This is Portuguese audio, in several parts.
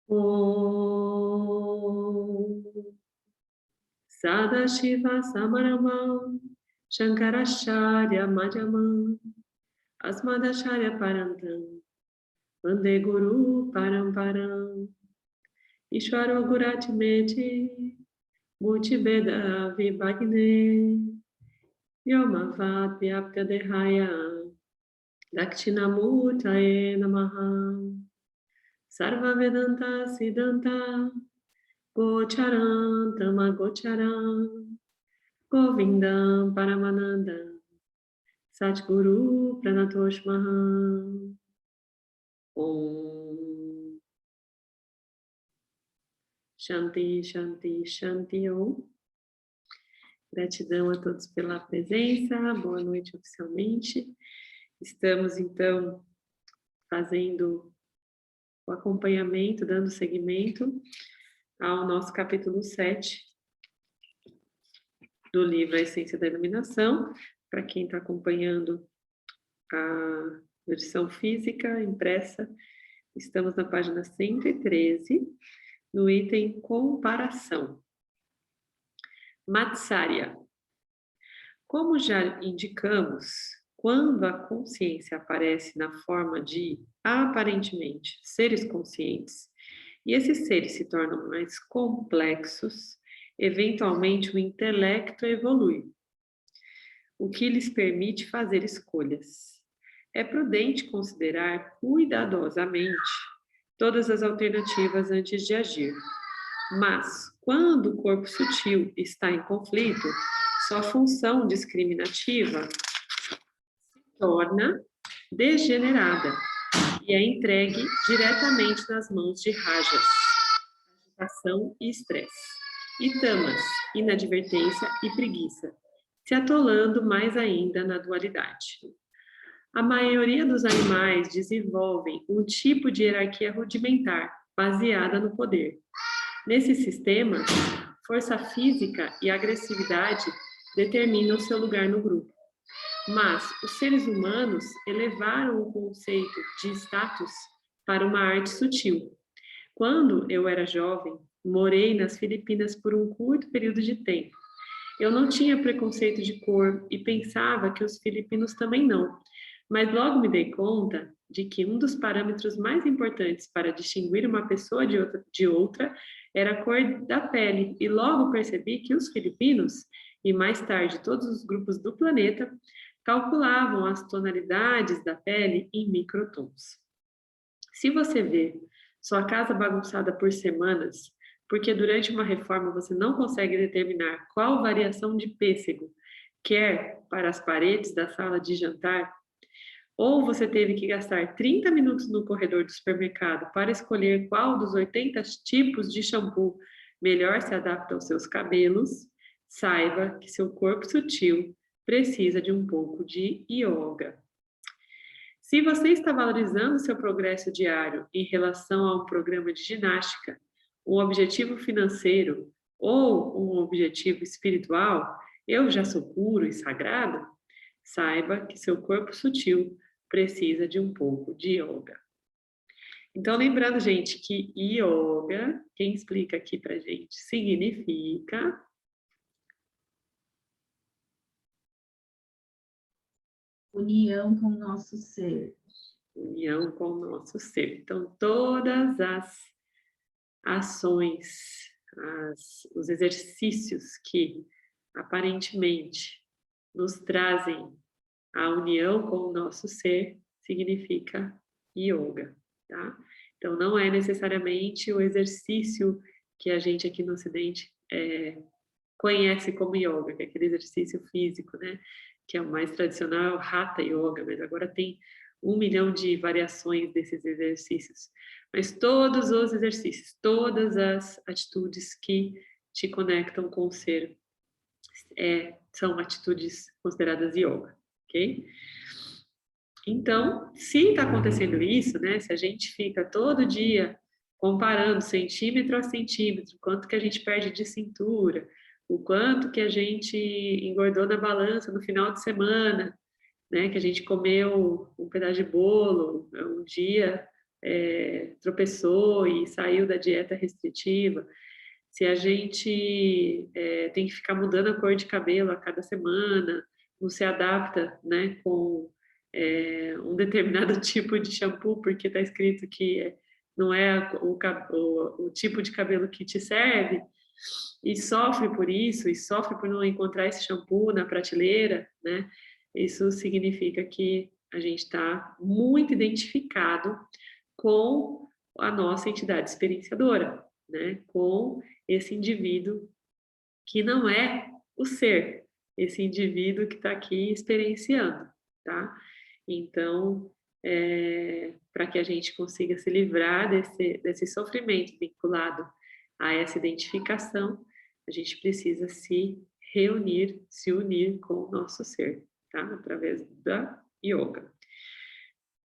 Om Sadashiva Samaramam Shankaracharya Madhyamam Asmadacharya Parantam Vande Guru Paramparam Ishvaro Guratmeti Multibeda Vibhagne Yomavat Vyapta Dehaya Dakshinamurtaye Namaha Sarva Vedanta Siddhanta Gocharam Tamagocharam Govindam Paramananda Satguru Pranatosh Maha Om Shanti, Shanti, Shanti Om. Gratidão a todos pela presença, boa noite oficialmente. Estamos então fazendo o acompanhamento, dando seguimento ao nosso capítulo 7 do livro A Essência da Iluminação. Para quem está acompanhando a versão física, impressa, estamos na página 113, no item Comparação. Matsarya. Como já indicamos, quando a consciência aparece na forma de, aparentemente, seres conscientes, e esses seres se tornam mais complexos, eventualmente o intelecto evolui, o que lhes permite fazer escolhas. É prudente considerar cuidadosamente todas as alternativas antes de agir. Mas, quando o corpo sutil está em conflito, sua função discriminativa se torna degenerada e é entregue diretamente nas mãos de rajas, agitação e estresse, e tamas, inadvertência e preguiça, se atolando mais ainda na dualidade. A maioria dos animais desenvolvem um tipo de hierarquia rudimentar, baseada no poder. Nesse sistema, força física e agressividade determinam seu lugar no grupo. Mas os seres humanos elevaram o conceito de status para uma arte sutil. Quando eu era jovem, morei nas Filipinas por um curto período de tempo. Eu não tinha preconceito de cor e pensava que os filipinos também não. Mas logo me dei conta de que um dos parâmetros mais importantes para distinguir uma pessoa de outra era a cor da pele, e logo percebi que os filipinos, e mais tarde todos os grupos do planeta, calculavam as tonalidades da pele em microtons. Se você vê sua casa bagunçada por semanas, porque durante uma reforma você não consegue determinar qual variação de pêssego quer para as paredes da sala de jantar, ou você teve que gastar 30 minutos no corredor do supermercado para escolher qual dos 80 tipos de shampoo melhor se adapta aos seus cabelos, saiba que seu corpo sutil precisa de um pouco de yoga. Se você está valorizando seu progresso diário em relação a um programa de ginástica, um objetivo financeiro ou um objetivo espiritual, eu já sou puro e sagrado, saiba que seu corpo sutil precisa de um pouco de yoga. Então, lembrando, gente, que yoga, quem explica aqui pra gente, significa união com o nosso ser. União com o nosso ser. Então, todas as ações, os exercícios que aparentemente nos trazem a união com o nosso ser, significa yoga, tá? Então, não é necessariamente o exercício que a gente aqui no Ocidente conhece como yoga, que é aquele exercício físico, né? Que é o mais tradicional, é o Hatha Yoga, mas agora tem 1 milhão de variações desses exercícios. Mas todos os exercícios, todas as atitudes que te conectam com o ser são atitudes consideradas yoga, ok? Então, se está acontecendo isso, né? Se a gente fica todo dia comparando centímetro a centímetro, quanto que a gente perde de cintura, o quanto que a gente engordou na balança no final de semana, né? Que a gente comeu um pedaço de bolo um dia, tropeçou e saiu da dieta restritiva, se a gente tem que ficar mudando a cor de cabelo a cada semana, não se adapta, né, com um determinado tipo de shampoo, porque está escrito que não é o tipo de cabelo que te serve, e sofre por isso, e sofre por não encontrar esse shampoo na prateleira, né? Isso significa que a gente está muito identificado com a nossa entidade experienciadora, né? Com esse indivíduo que não é o ser, esse indivíduo que está aqui experienciando, tá? Então, para que a gente consiga se livrar desse sofrimento vinculado a essa identificação, a gente precisa se reunir, se unir com o nosso ser, tá? Através da yoga.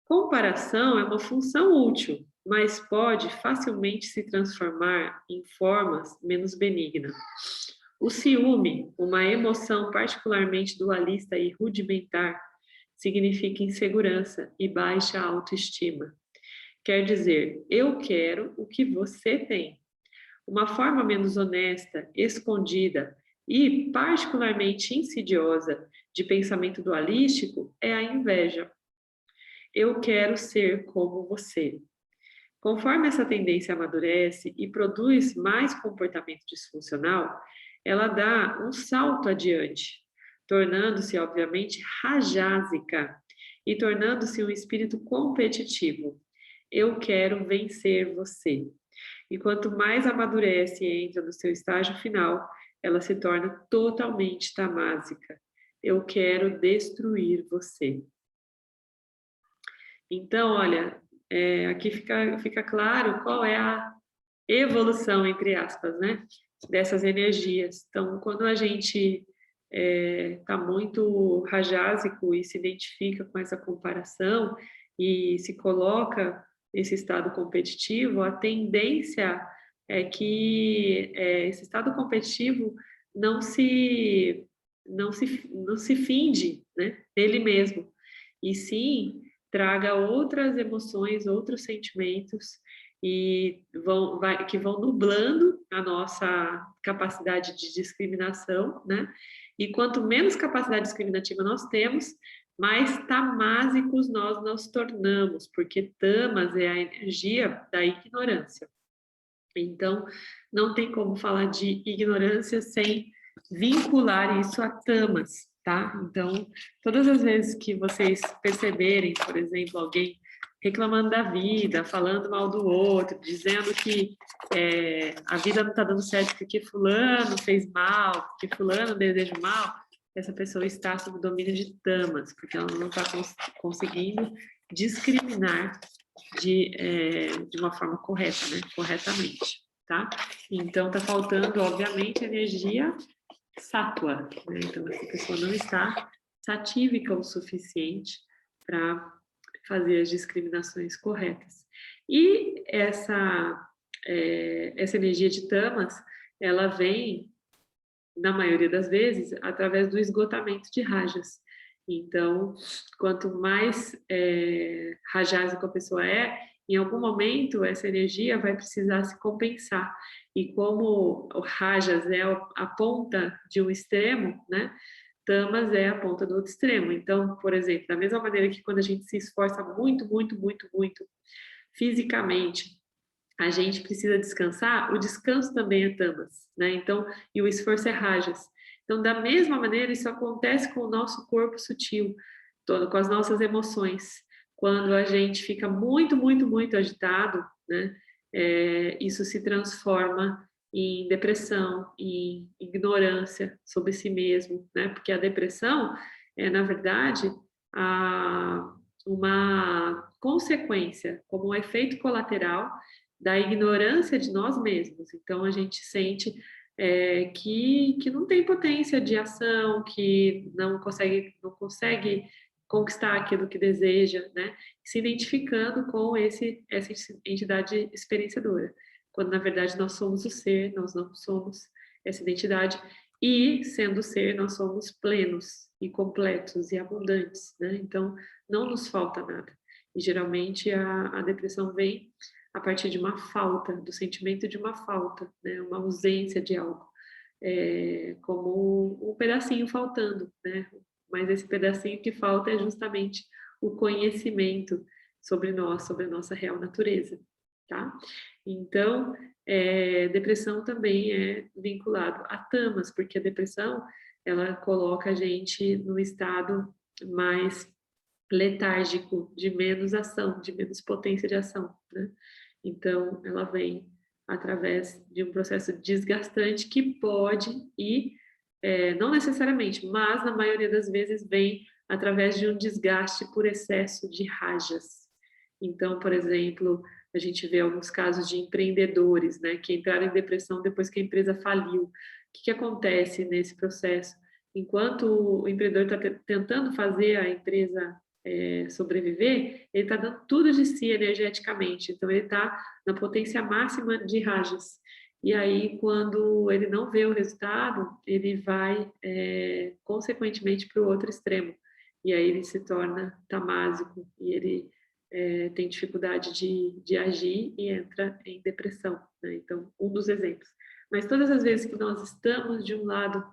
Comparação é uma função útil, mas pode facilmente se transformar em formas menos benignas. O ciúme, uma emoção particularmente dualista e rudimentar, significa insegurança e baixa autoestima. Quer dizer, eu quero o que você tem. Uma forma menos honesta, escondida e particularmente insidiosa de pensamento dualístico é a inveja. Eu quero ser como você. Conforme essa tendência amadurece e produz mais comportamento disfuncional, ela dá um salto adiante, tornando-se, obviamente, rajásica e tornando-se um espírito competitivo. Eu quero vencer você. E quanto mais amadurece e entra no seu estágio final, ela se torna totalmente tamásica. Eu quero destruir você. Então, olha, aqui fica claro qual é a evolução, entre aspas, né, dessas energias. Então, quando a gente está muito rajásico e se identifica com essa comparação e se coloca nesse estado competitivo, a tendência é que esse estado competitivo não se finde, né, nele mesmo, e sim traga outras emoções, outros sentimentos que vão nublando a nossa capacidade de discriminação, né? E quanto menos capacidade discriminativa nós temos, mais tamásicos nós nos tornamos, porque tamas é a energia da ignorância. Então, não tem como falar de ignorância sem vincular isso a tamas, tá? Então, todas as vezes que vocês perceberem, por exemplo, alguém reclamando da vida, falando mal do outro, dizendo que a vida não está dando certo porque fulano fez mal, porque fulano deseja mal, essa pessoa está sob domínio de tamas, porque ela não está conseguindo discriminar de uma forma correta, né? Corretamente, tá? Então, tá faltando, obviamente, energia sátua, né? Então, essa pessoa não está satívica o suficiente para fazer as discriminações corretas. E essa energia de tamas, ela vem, na maioria das vezes, através do esgotamento de rajas. Então, quanto mais rajásico a pessoa em algum momento essa energia vai precisar se compensar. E como o rajas é a ponta de um extremo, né? Tamas é a ponta do outro extremo. Então, por exemplo, da mesma maneira que quando a gente se esforça muito, muito, muito, muito fisicamente, a gente precisa descansar, o descanso também é tamas, né? Então, e o esforço é rajas. Então, da mesma maneira, isso acontece com o nosso corpo sutil, com as nossas emoções. Quando a gente fica muito, muito, muito agitado, né? Isso se transforma em depressão, em ignorância sobre si mesmo, né? Porque a depressão é, na verdade, uma consequência, como um efeito colateral da ignorância de nós mesmos. Então, a gente sente que não tem potência de ação, que não consegue conquistar aquilo que deseja, né? Se identificando com essa entidade experienciadora, quando na verdade nós somos o ser, nós não somos essa identidade, e sendo ser, nós somos plenos e completos e abundantes, né? Então, não nos falta nada. E geralmente a depressão vem a partir de uma falta, do sentimento de uma falta, né? Uma ausência de algo, como um pedacinho faltando, né? Mas esse pedacinho que falta é justamente o conhecimento sobre nós, sobre a nossa real natureza, tá? Então, depressão também é vinculado a tamas, porque a depressão, ela coloca a gente no estado mais letárgico, de menos ação, de menos potência de ação, né? Então, ela vem através de um processo desgastante que pode e, não necessariamente, mas na maioria das vezes vem através de um desgaste por excesso de rajas. Então, por exemplo, a gente vê alguns casos de empreendedores, né, que entraram em depressão depois que a empresa faliu. O que acontece nesse processo? Enquanto o empreendedor está tentando fazer a empresa sobreviver, ele está dando tudo de si energeticamente, então ele está na potência máxima de rajas. E aí, quando ele não vê o resultado, ele vai, consequentemente, para o outro extremo. E aí ele se torna tamásico e ele tem dificuldade de agir e entra em depressão, né? Então, um dos exemplos. Mas todas as vezes que nós estamos de um lado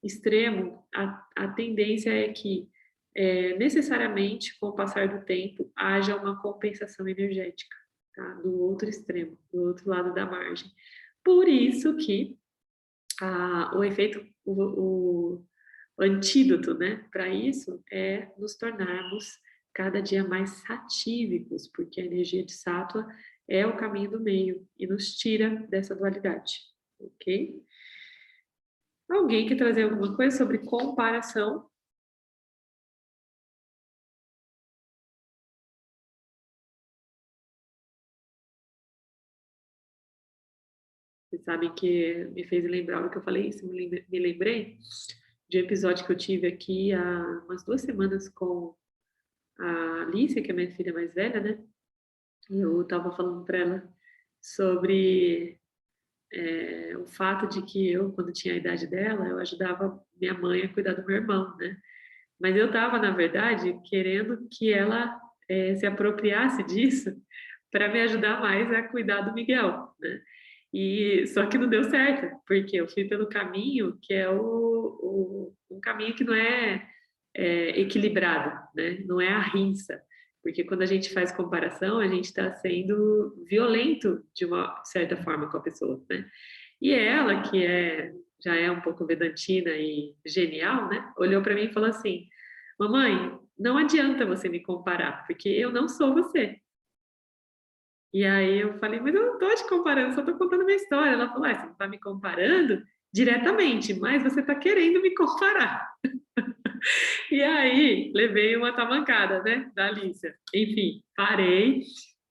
extremo, a tendência é que, necessariamente, com o passar do tempo, haja uma compensação energética, tá? Do outro extremo, do outro lado da margem. Por isso que o efeito, o antídoto, né, para isso é nos tornarmos cada dia mais satívicos, porque a energia de sátua é o caminho do meio e nos tira dessa dualidade, ok? Alguém quer trazer alguma coisa sobre comparação? Vocês sabem que me fez lembrar o que eu falei isso, me lembrei de um episódio que eu tive aqui há umas 2 semanas com a Alicia, que é minha filha mais velha, né? Eu estava falando para ela sobre o fato de que eu, quando tinha a idade dela, eu ajudava minha mãe a cuidar do meu irmão, né? Mas eu estava, na verdade, querendo que ela se apropriasse disso para me ajudar mais a cuidar do Miguel, né? E só que não deu certo, porque eu fui pelo caminho que é um caminho que não é equilibrado, né? Não é a rinça, porque quando a gente faz comparação, a gente está sendo violento de uma certa forma com a pessoa, né? E ela, que já é um pouco vedantina e genial, né? Olhou para mim e falou assim: Mamãe, não adianta você me comparar, porque eu não sou você. E aí eu falei, mas eu não estou te comparando, só estou contando minha história. Ela falou, você não está me comparando diretamente, mas você está querendo me comparar. E aí levei uma tamancada, né, da Alicia. Enfim, parei,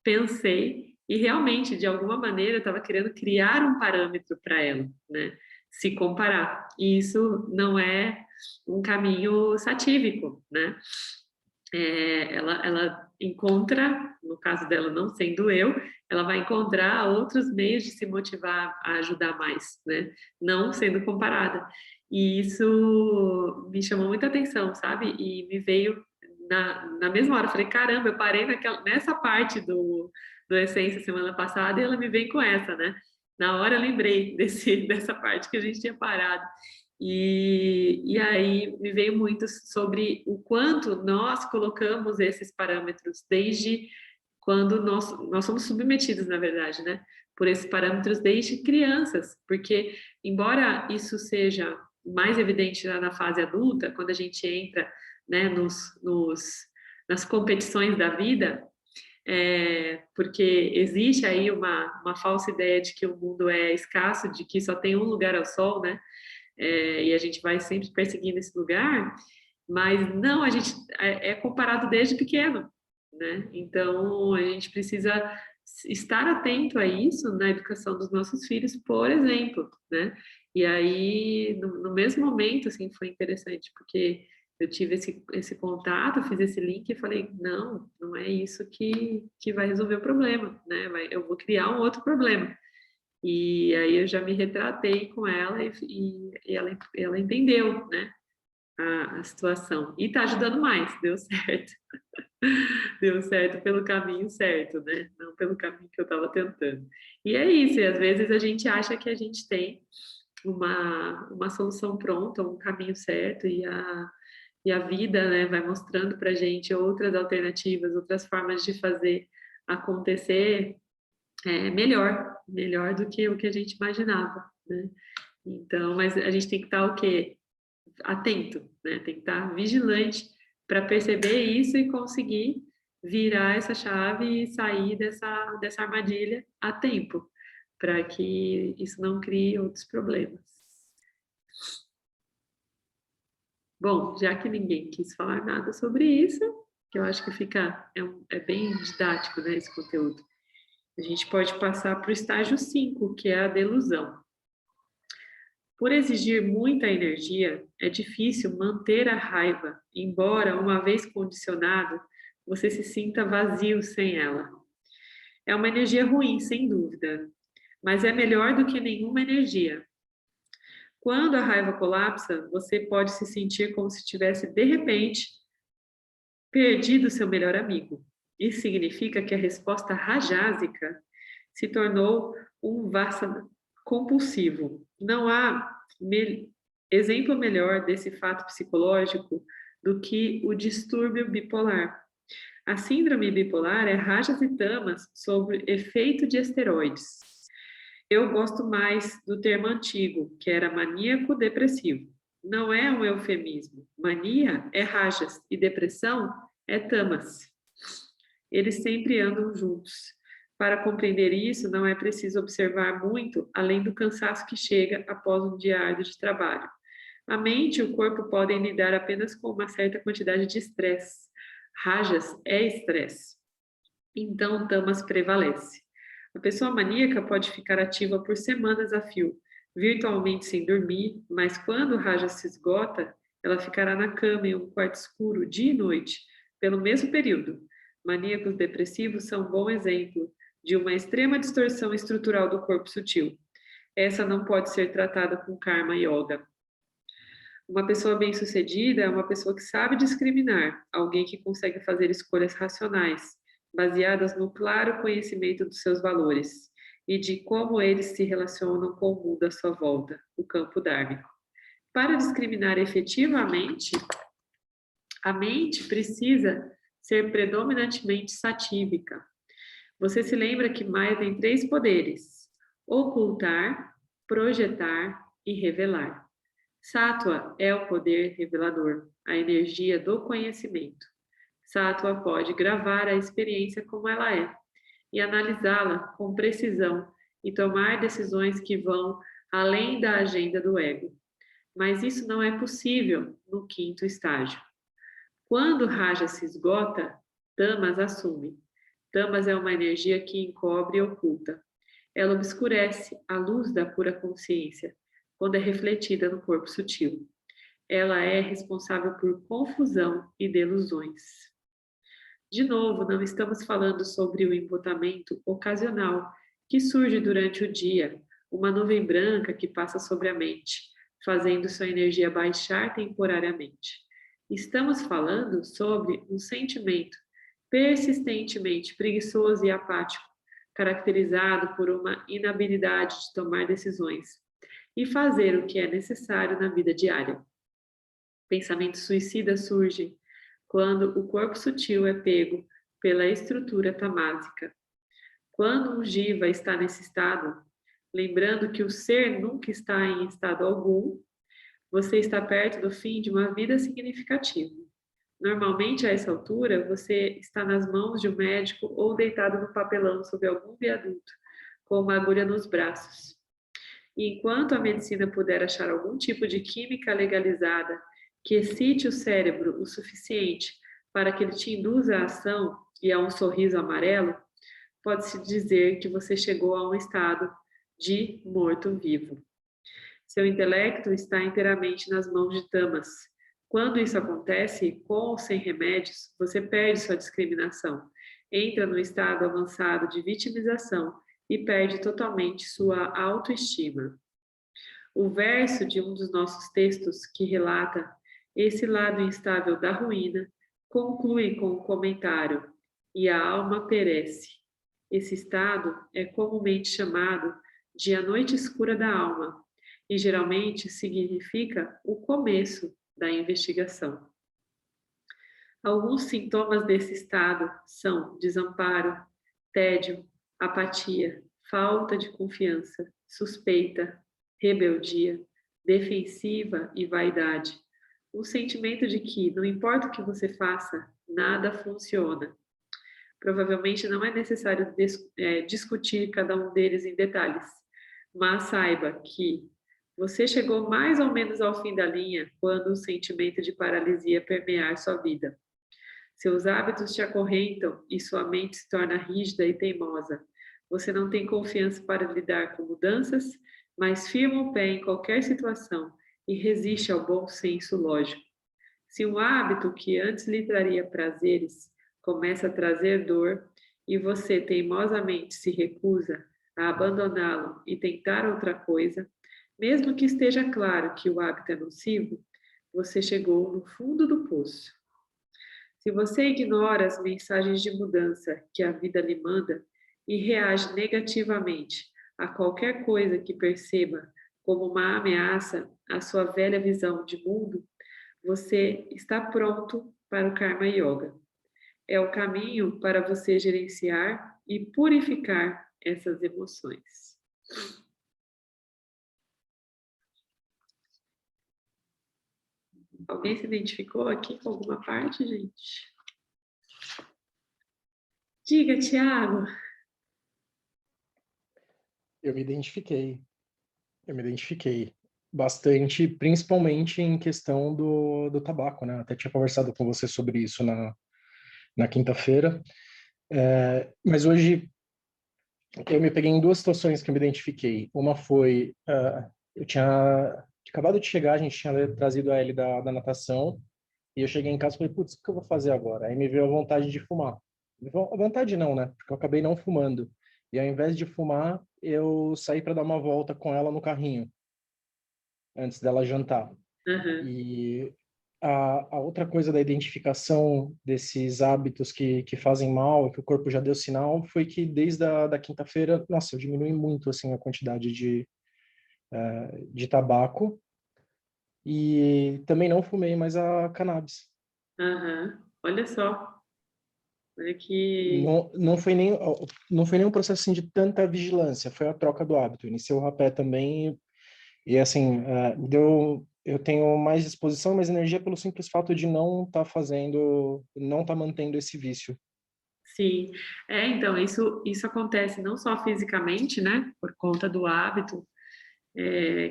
pensei e realmente, de alguma maneira, eu estava querendo criar um parâmetro para ela, né, se comparar. E isso não é um caminho satívico, né? Ela encontra, no caso dela não sendo eu, ela vai encontrar outros meios de se motivar a ajudar mais, né? Não sendo comparada. E isso me chamou muita atenção, sabe? E me veio na mesma hora. Eu falei, caramba, eu parei nessa parte do Essência semana passada e ela me vem com essa, né? Na hora eu lembrei dessa parte que a gente tinha parado. E aí me veio muito sobre o quanto nós colocamos esses parâmetros desde quando nós somos submetidos, na verdade, né, por esses parâmetros desde crianças, porque embora isso seja mais evidente na fase adulta, quando a gente entra, né, nas competições da vida, porque existe aí uma falsa ideia de que o mundo é escasso, de que só tem um lugar ao sol, né? E a gente vai sempre perseguindo esse lugar, mas não, a gente é comparado desde pequeno, né? Então a gente precisa estar atento a isso na educação dos nossos filhos, por exemplo, né? E aí no mesmo momento, assim, foi interessante porque eu tive esse contato, fiz esse link e falei, não é isso que vai resolver o problema, né? Eu vou criar um outro problema. E aí eu já me retratei com ela e ela entendeu, né, a situação. E tá ajudando mais, deu certo. deu certo pelo caminho certo, né? Não pelo caminho que eu estava tentando. E é isso, e às vezes a gente acha que a gente tem uma solução pronta, um caminho certo, e a vida, né, vai mostrando para a gente outras alternativas, outras formas de fazer acontecer melhor do que o que a gente imaginava, né? Então, mas a gente tem que estar o quê? Atento, né? Tem que estar vigilante para perceber isso e conseguir virar essa chave e sair dessa armadilha a tempo, para que isso não crie outros problemas. Bom, já que ninguém quis falar nada sobre isso, que eu acho que é bem didático, né, esse conteúdo. A gente pode passar para o estágio 5, que é a delusão. Por exigir muita energia, é difícil manter a raiva, embora, uma vez condicionado, você se sinta vazio sem ela. É uma energia ruim, sem dúvida, mas é melhor do que nenhuma energia. Quando a raiva colapsa, você pode se sentir como se tivesse, de repente, perdido seu melhor amigo. Isso significa que a resposta rajásica se tornou um vassa compulsivo. Não há exemplo melhor desse fato psicológico do que o distúrbio bipolar. A síndrome bipolar é rajas e tamas sobre efeito de esteroides. Eu gosto mais do termo antigo, que era maníaco depressivo. Não é um eufemismo. Mania é rajas e depressão é tamas. Eles sempre andam juntos. Para compreender isso, não é preciso observar muito além do cansaço que chega após um dia árduo de trabalho. A mente e o corpo podem lidar apenas com uma certa quantidade de estresse. Rajas é estresse. Então, tamas prevalece. A pessoa maníaca pode ficar ativa por semanas a fio, virtualmente sem dormir, mas quando o raja se esgota, ela ficará na cama em um quarto escuro dia e noite, pelo mesmo período. Maníacos depressivos são um bom exemplo de uma extrema distorção estrutural do corpo sutil. Essa não pode ser tratada com karma yoga. Uma pessoa bem-sucedida é uma pessoa que sabe discriminar, alguém que consegue fazer escolhas racionais, baseadas no claro conhecimento dos seus valores e de como eles se relacionam com o mundo à sua volta, o campo dármico. Para discriminar efetivamente, a mente precisa ser predominantemente satívica. Você se lembra que Maia tem 3 poderes: ocultar, projetar e revelar. Sattva é o poder revelador, a energia do conhecimento. Sattva pode gravar a experiência como ela é e analisá-la com precisão e tomar decisões que vão além da agenda do ego. Mas isso não é possível no 5º estágio. Quando Raja se esgota, Tamas assume. Tamas é uma energia que encobre e oculta. Ela obscurece a luz da pura consciência quando é refletida no corpo sutil. Ela é responsável por confusão e delusões. De novo, não estamos falando sobre o embotamento ocasional que surge durante o dia, uma nuvem branca que passa sobre a mente, fazendo sua energia baixar temporariamente. Estamos falando sobre um sentimento persistentemente preguiçoso e apático, caracterizado por uma inabilidade de tomar decisões e fazer o que é necessário na vida diária. Pensamentos suicidas surgem quando o corpo sutil é pego pela estrutura tamásica. Quando um jiva está nesse estado, lembrando que o ser nunca está em estado algum, você está perto do fim de uma vida significativa. Normalmente, a essa altura, você está nas mãos de um médico ou deitado no papelão sob algum viaduto, com uma agulha nos braços. E enquanto a medicina puder achar algum tipo de química legalizada que excite o cérebro o suficiente para que ele te induza à ação e a um sorriso amarelo, pode-se dizer que você chegou a um estado de morto-vivo. Seu intelecto está inteiramente nas mãos de Tamas. Quando isso acontece, com ou sem remédios, você perde sua discriminação, entra no estado avançado de vitimização e perde totalmente sua autoestima. O verso de um dos nossos textos que relata esse lado instável da ruína conclui com o comentário: e a alma perece. Esse estado é comumente chamado de a noite escura da alma e geralmente significa o começo da investigação. Alguns sintomas desse estado são desamparo, tédio, apatia, falta de confiança, suspeita, rebeldia, defensiva e vaidade. O sentimento de que, não importa o que você faça, nada funciona. Provavelmente não é necessário discutir cada um deles em detalhes, mas saiba que você chegou mais ou menos ao fim da linha quando o sentimento de paralisia permear sua vida. Seus hábitos te acorrentam e sua mente se torna rígida e teimosa. Você não tem confiança para lidar com mudanças, mas firma o pé em qualquer situação e resiste ao bom senso lógico. Se um hábito que antes lhe traria prazeres começa a trazer dor e você teimosamente se recusa a abandoná-lo e tentar outra coisa, mesmo que esteja claro que o hábito é nocivo, você chegou no fundo do poço. Se você ignora as mensagens de mudança que a vida lhe manda e reage negativamente a qualquer coisa que perceba como uma ameaça à sua velha visão de mundo, você está pronto para o Karma Yoga. É o caminho para você gerenciar e purificar essas emoções. Alguém se identificou aqui com alguma parte, gente? Diga, Tiago. Eu me identifiquei. Eu me identifiquei bastante, principalmente em questão do tabaco, né? Até tinha conversado com você sobre isso na quinta-feira. Mas hoje eu me peguei em duas situações que eu me identifiquei. Uma foi, eu tinha acabado de chegar, a gente tinha trazido a Ellie da natação, e eu cheguei em casa e falei, putz, o que eu vou fazer agora? Aí me veio a vontade de fumar. A vontade não, né? Porque eu acabei não fumando. E ao invés de fumar, eu saí para dar uma volta com ela no carrinho, antes dela jantar. Uhum. E a outra coisa da identificação desses hábitos que fazem mal, que o corpo já deu sinal, foi que desde da quinta-feira, nossa, eu diminui muito assim a quantidade de tabaco e também não fumei mais a cannabis. Uhum. Olha só. Olha que. Não foi nem um processo assim, de tanta vigilância, foi a troca do hábito. Iniciei o rapé também e assim, eu tenho mais disposição, mais energia pelo simples fato de não estar não estar mantendo esse vício. Sim, então, isso acontece não só fisicamente, né, por conta do hábito,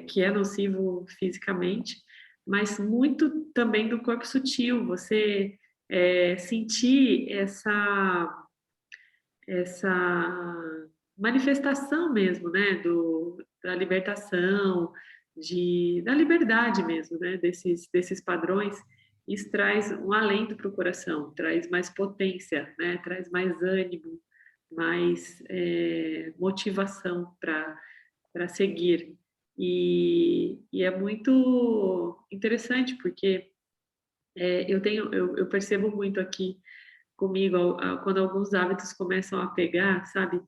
que é nocivo fisicamente, mas muito também do corpo sutil, você sentir essa manifestação mesmo, né, da libertação, da liberdade mesmo, né, desses padrões, isso traz um alento para o coração, traz mais potência, né, traz mais ânimo, mais motivação para seguir. E é muito interessante, porque eu percebo muito aqui comigo quando alguns hábitos começam a pegar, sabe?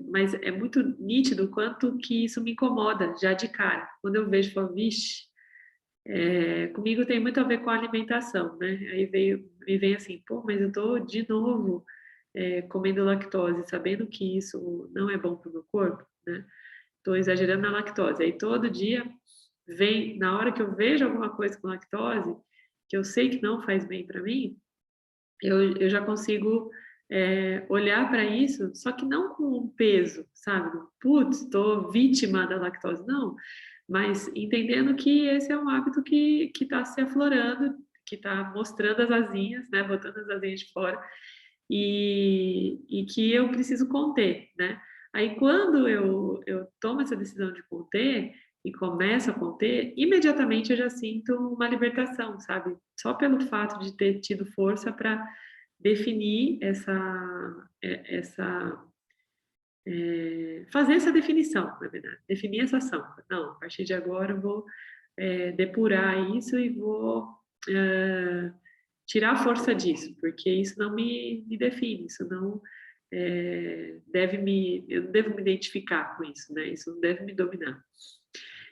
Mas é muito nítido o quanto que isso me incomoda já de cara. Quando eu vejo, falo, vixe, comigo tem muito a ver com a alimentação, né? Aí me vem assim, pô, mas eu tô de novo comendo lactose, sabendo que isso não é bom para o meu corpo, né? Tô exagerando na lactose. Aí todo dia vem, na hora que eu vejo alguma coisa com lactose, que eu sei que não faz bem para mim, eu já consigo olhar para isso, só que não com um peso, sabe? Putz, estou vítima da lactose, não. Mas entendendo que esse é um hábito que está se aflorando, que está mostrando as asinhas, né? Botando as asinhas de fora, e que eu preciso conter, né? Aí quando eu tomo essa decisão de conter e começo a conter, imediatamente eu já sinto uma libertação, sabe? Só pelo fato de ter tido força para definir fazer essa definição, na verdade, definir essa ação. Não, a partir de agora eu vou depurar isso e vou tirar a força disso, porque isso não me define, isso não eu não devo me identificar com isso, né? Isso não deve me dominar.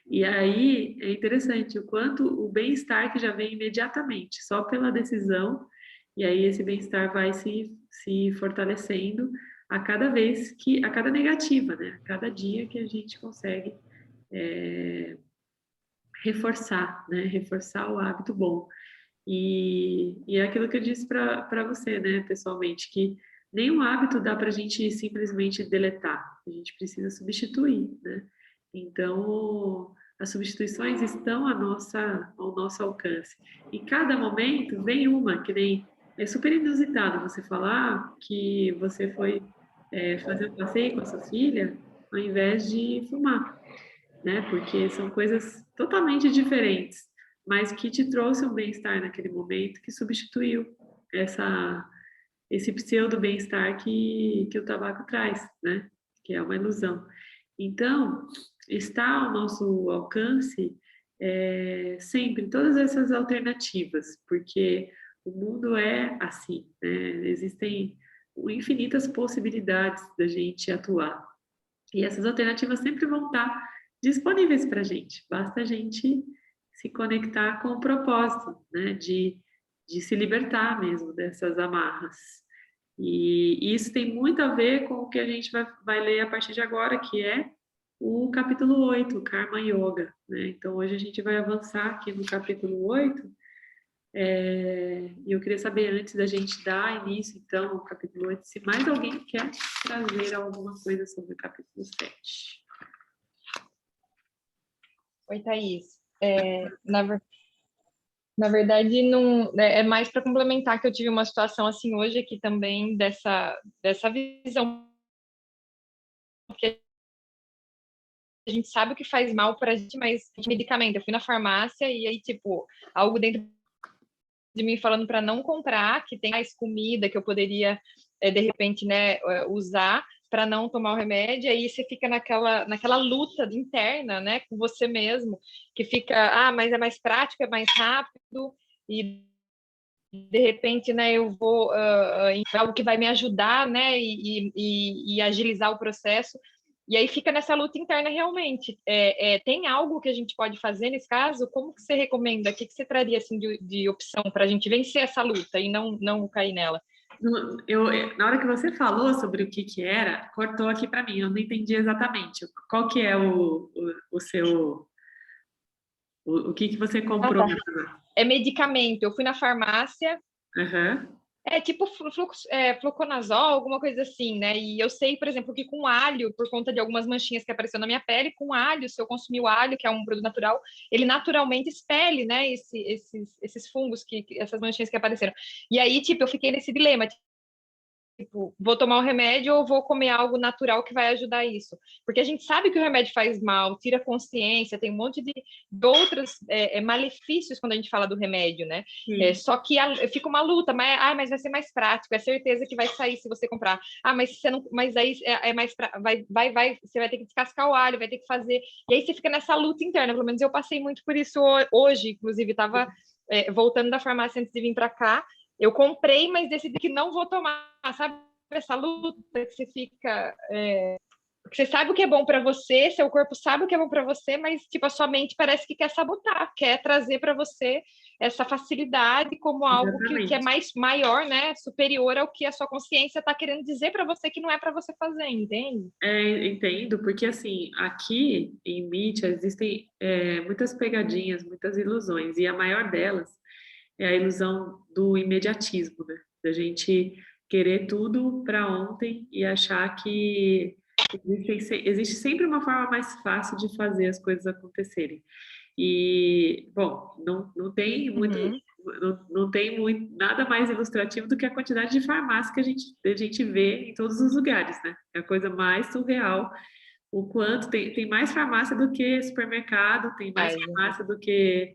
E aí é interessante o quanto o bem-estar que já vem imediatamente, só pela decisão, e aí esse bem-estar vai se fortalecendo a cada vez a cada negativa, né? A cada dia que a gente consegue reforçar, né? Reforçar o hábito bom. E é aquilo que eu disse para você, né, pessoalmente, que nenhum hábito dá para a gente simplesmente deletar, a gente precisa substituir, né? Então, as substituições estão ao nosso alcance. E cada momento vem uma, que nem. É super inusitado você falar que você foi fazer um passeio com a sua filha ao invés de fumar, né? Porque são coisas totalmente diferentes, mas que te trouxe um bem-estar naquele momento que substituiu essa esse pseudo bem-estar que o tabaco traz, né? Que é uma ilusão. Então, está ao nosso alcance sempre todas essas alternativas, porque o mundo é assim, né? Existem infinitas possibilidades da gente atuar. E essas alternativas sempre vão estar disponíveis para a gente. Basta a gente se conectar com o propósito, né? De se libertar mesmo dessas amarras. E isso tem muito a ver com o que a gente vai ler a partir de agora, que é o capítulo 8, Karma Yoga, né? Então, hoje a gente vai avançar aqui no capítulo 8, e eu queria saber, antes da gente dar início, então, ao capítulo 8, se mais alguém quer trazer alguma coisa sobre o capítulo 7. Oi, Thaís. Na verdade, não, é mais para complementar que eu tive uma situação assim hoje aqui também dessa visão que a gente sabe o que faz mal para a gente, mas medicamento. Eu fui na farmácia e aí, tipo, algo dentro de mim falando para não comprar, que tem mais comida que eu poderia, de repente, né, usar para não tomar o remédio, aí você fica naquela luta interna, né, com você mesmo, que fica, mas é mais prático, é mais rápido, e de repente, né, eu vou em algo que vai me ajudar, né, e agilizar o processo. E aí fica nessa luta interna realmente. Tem algo que a gente pode fazer nesse caso? Como que você recomenda? O que você traria assim de opção para a gente vencer essa luta e não cair nela? Na hora que você falou sobre o que era, cortou aqui para mim. Eu não entendi exatamente. Qual que é o seu... O que você comprou? Tá. É medicamento. Eu fui na farmácia. Uhum. É tipo fluconazol, alguma coisa assim, né? E eu sei, por exemplo, que com alho, por conta de algumas manchinhas que apareceram na minha pele, com alho, se eu consumir o alho, que é um produto natural, ele naturalmente expele, né, esses fungos, essas manchinhas que apareceram. E aí, tipo, eu fiquei nesse dilema, tipo, vou tomar um remédio ou vou comer algo natural que vai ajudar isso? Porque a gente sabe que o remédio faz mal, tira consciência, tem um monte de outros malefícios quando a gente fala do remédio, né? Só que fica uma luta, mas vai ser mais prático, é certeza que vai sair se você comprar. Mas você não, mas aí mais você vai ter que descascar o alho, vai ter que fazer. E aí você fica nessa luta interna, pelo menos eu passei muito por isso hoje, inclusive estava voltando da farmácia antes de vir para cá. Eu comprei, mas decidi que não vou tomar, sabe? Essa luta que você fica... Porque você sabe o que é bom para você, seu corpo sabe o que é bom para você, mas tipo, a sua mente parece que quer sabotar, quer trazer para você essa facilidade como algo que é maior, né? Superior ao que a sua consciência está querendo dizer para você que não é para você fazer, entende? Entendo, porque assim, aqui em Mítia existem muitas pegadinhas, muitas ilusões, e a maior delas é a ilusão do imediatismo, né? Da gente querer tudo para ontem e achar que existe sempre uma forma mais fácil de fazer as coisas acontecerem. E, bom, não tem muito, não tem muito, nada mais ilustrativo do que a quantidade de farmácia que a gente vê em todos os lugares, né? É a coisa mais surreal. O quanto tem mais farmácia do que supermercado, tem mais farmácia do que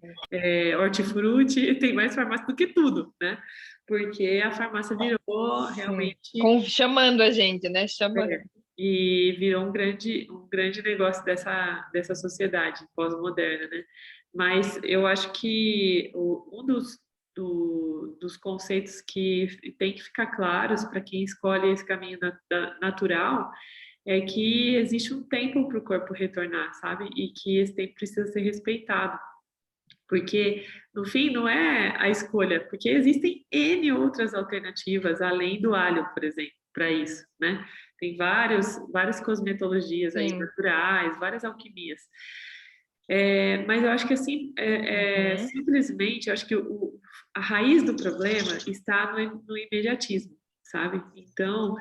hortifruti, tem mais farmácia do que tudo, né? Porque a farmácia virou realmente... Chamando a gente, né? Chamando. E virou um grande negócio dessa sociedade pós-moderna, né? Mas eu acho que um dos conceitos que tem que ficar claros para quem escolhe esse caminho natural, é que existe um tempo para o corpo retornar, sabe? E que esse tempo precisa ser respeitado. Porque, no fim, não é a escolha, porque existem N outras alternativas, além do alho, por exemplo, para isso, né? Tem várias cosmetologias aí Sim. naturais, várias alquimias. Mas eu acho que assim, simplesmente, eu acho que a raiz do problema está no imediatismo, sabe? Então,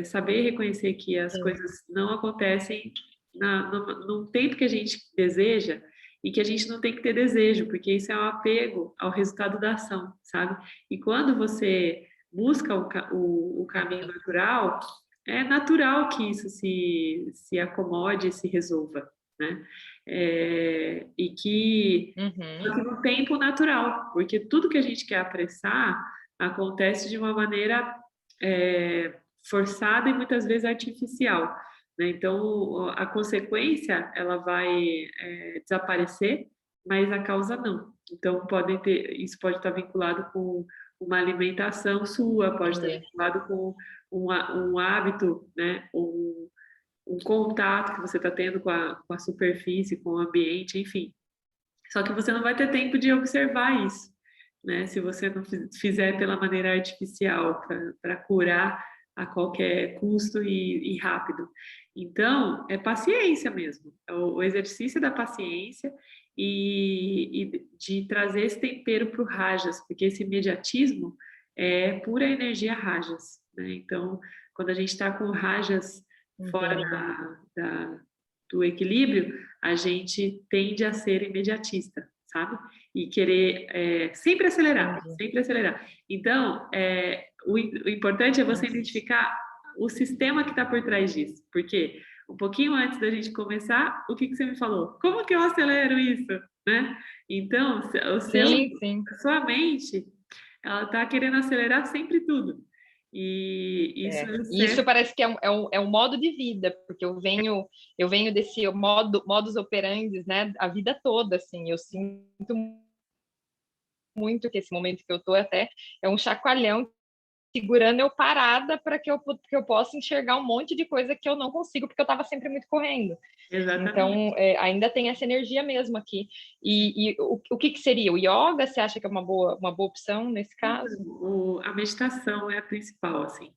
saber reconhecer que as Sim. coisas não acontecem no tempo que a gente deseja e que a gente não tem que ter desejo, porque isso é um apego ao resultado da ação, sabe? E quando você busca o caminho natural, é natural que isso se acomode e se resolva, né? E que Uhum. no tempo natural, porque tudo que a gente quer apressar acontece de uma maneira forçada e muitas vezes artificial, né? Então a consequência ela vai desaparecer, mas a causa não. Então isso pode estar vinculado com uma alimentação sua, pode estar Entendi. vinculado com um hábito, né? Um contato que você está tendo com a superfície, com o ambiente, enfim. Só que você não vai ter tempo de observar isso, né? Se você não fizer pela maneira artificial, para curar a qualquer custo e rápido. Então, é paciência mesmo, é o exercício da paciência e de trazer esse tempero para o Rajas, porque esse imediatismo é pura energia Rajas, né? Então, quando a gente está com Rajas fora Entendi. do equilíbrio, a gente tende a ser imediatista, sabe? E querer sempre acelerar, Entendi. sempre acelerar. Então, o importante é você Nossa. identificar o sistema que está por trás disso. Porque um pouquinho antes da gente começar, o que você me falou? Como que eu acelero isso? Né? Então, Sim. a sua mente, ela está querendo acelerar sempre tudo. E isso é o E isso certo. parece que é um modo de vida, porque eu venho desse modus operandi, né, a vida toda, assim, eu sinto muito que esse momento que eu tô até é um chacoalhão segurando eu parada para que eu possa enxergar um monte de coisa que eu não consigo, porque eu estava sempre muito correndo. Exatamente. Então, ainda tem essa energia mesmo aqui. E o que seria? O yoga, você acha que é uma boa opção nesse caso? A meditação é a principal, assim.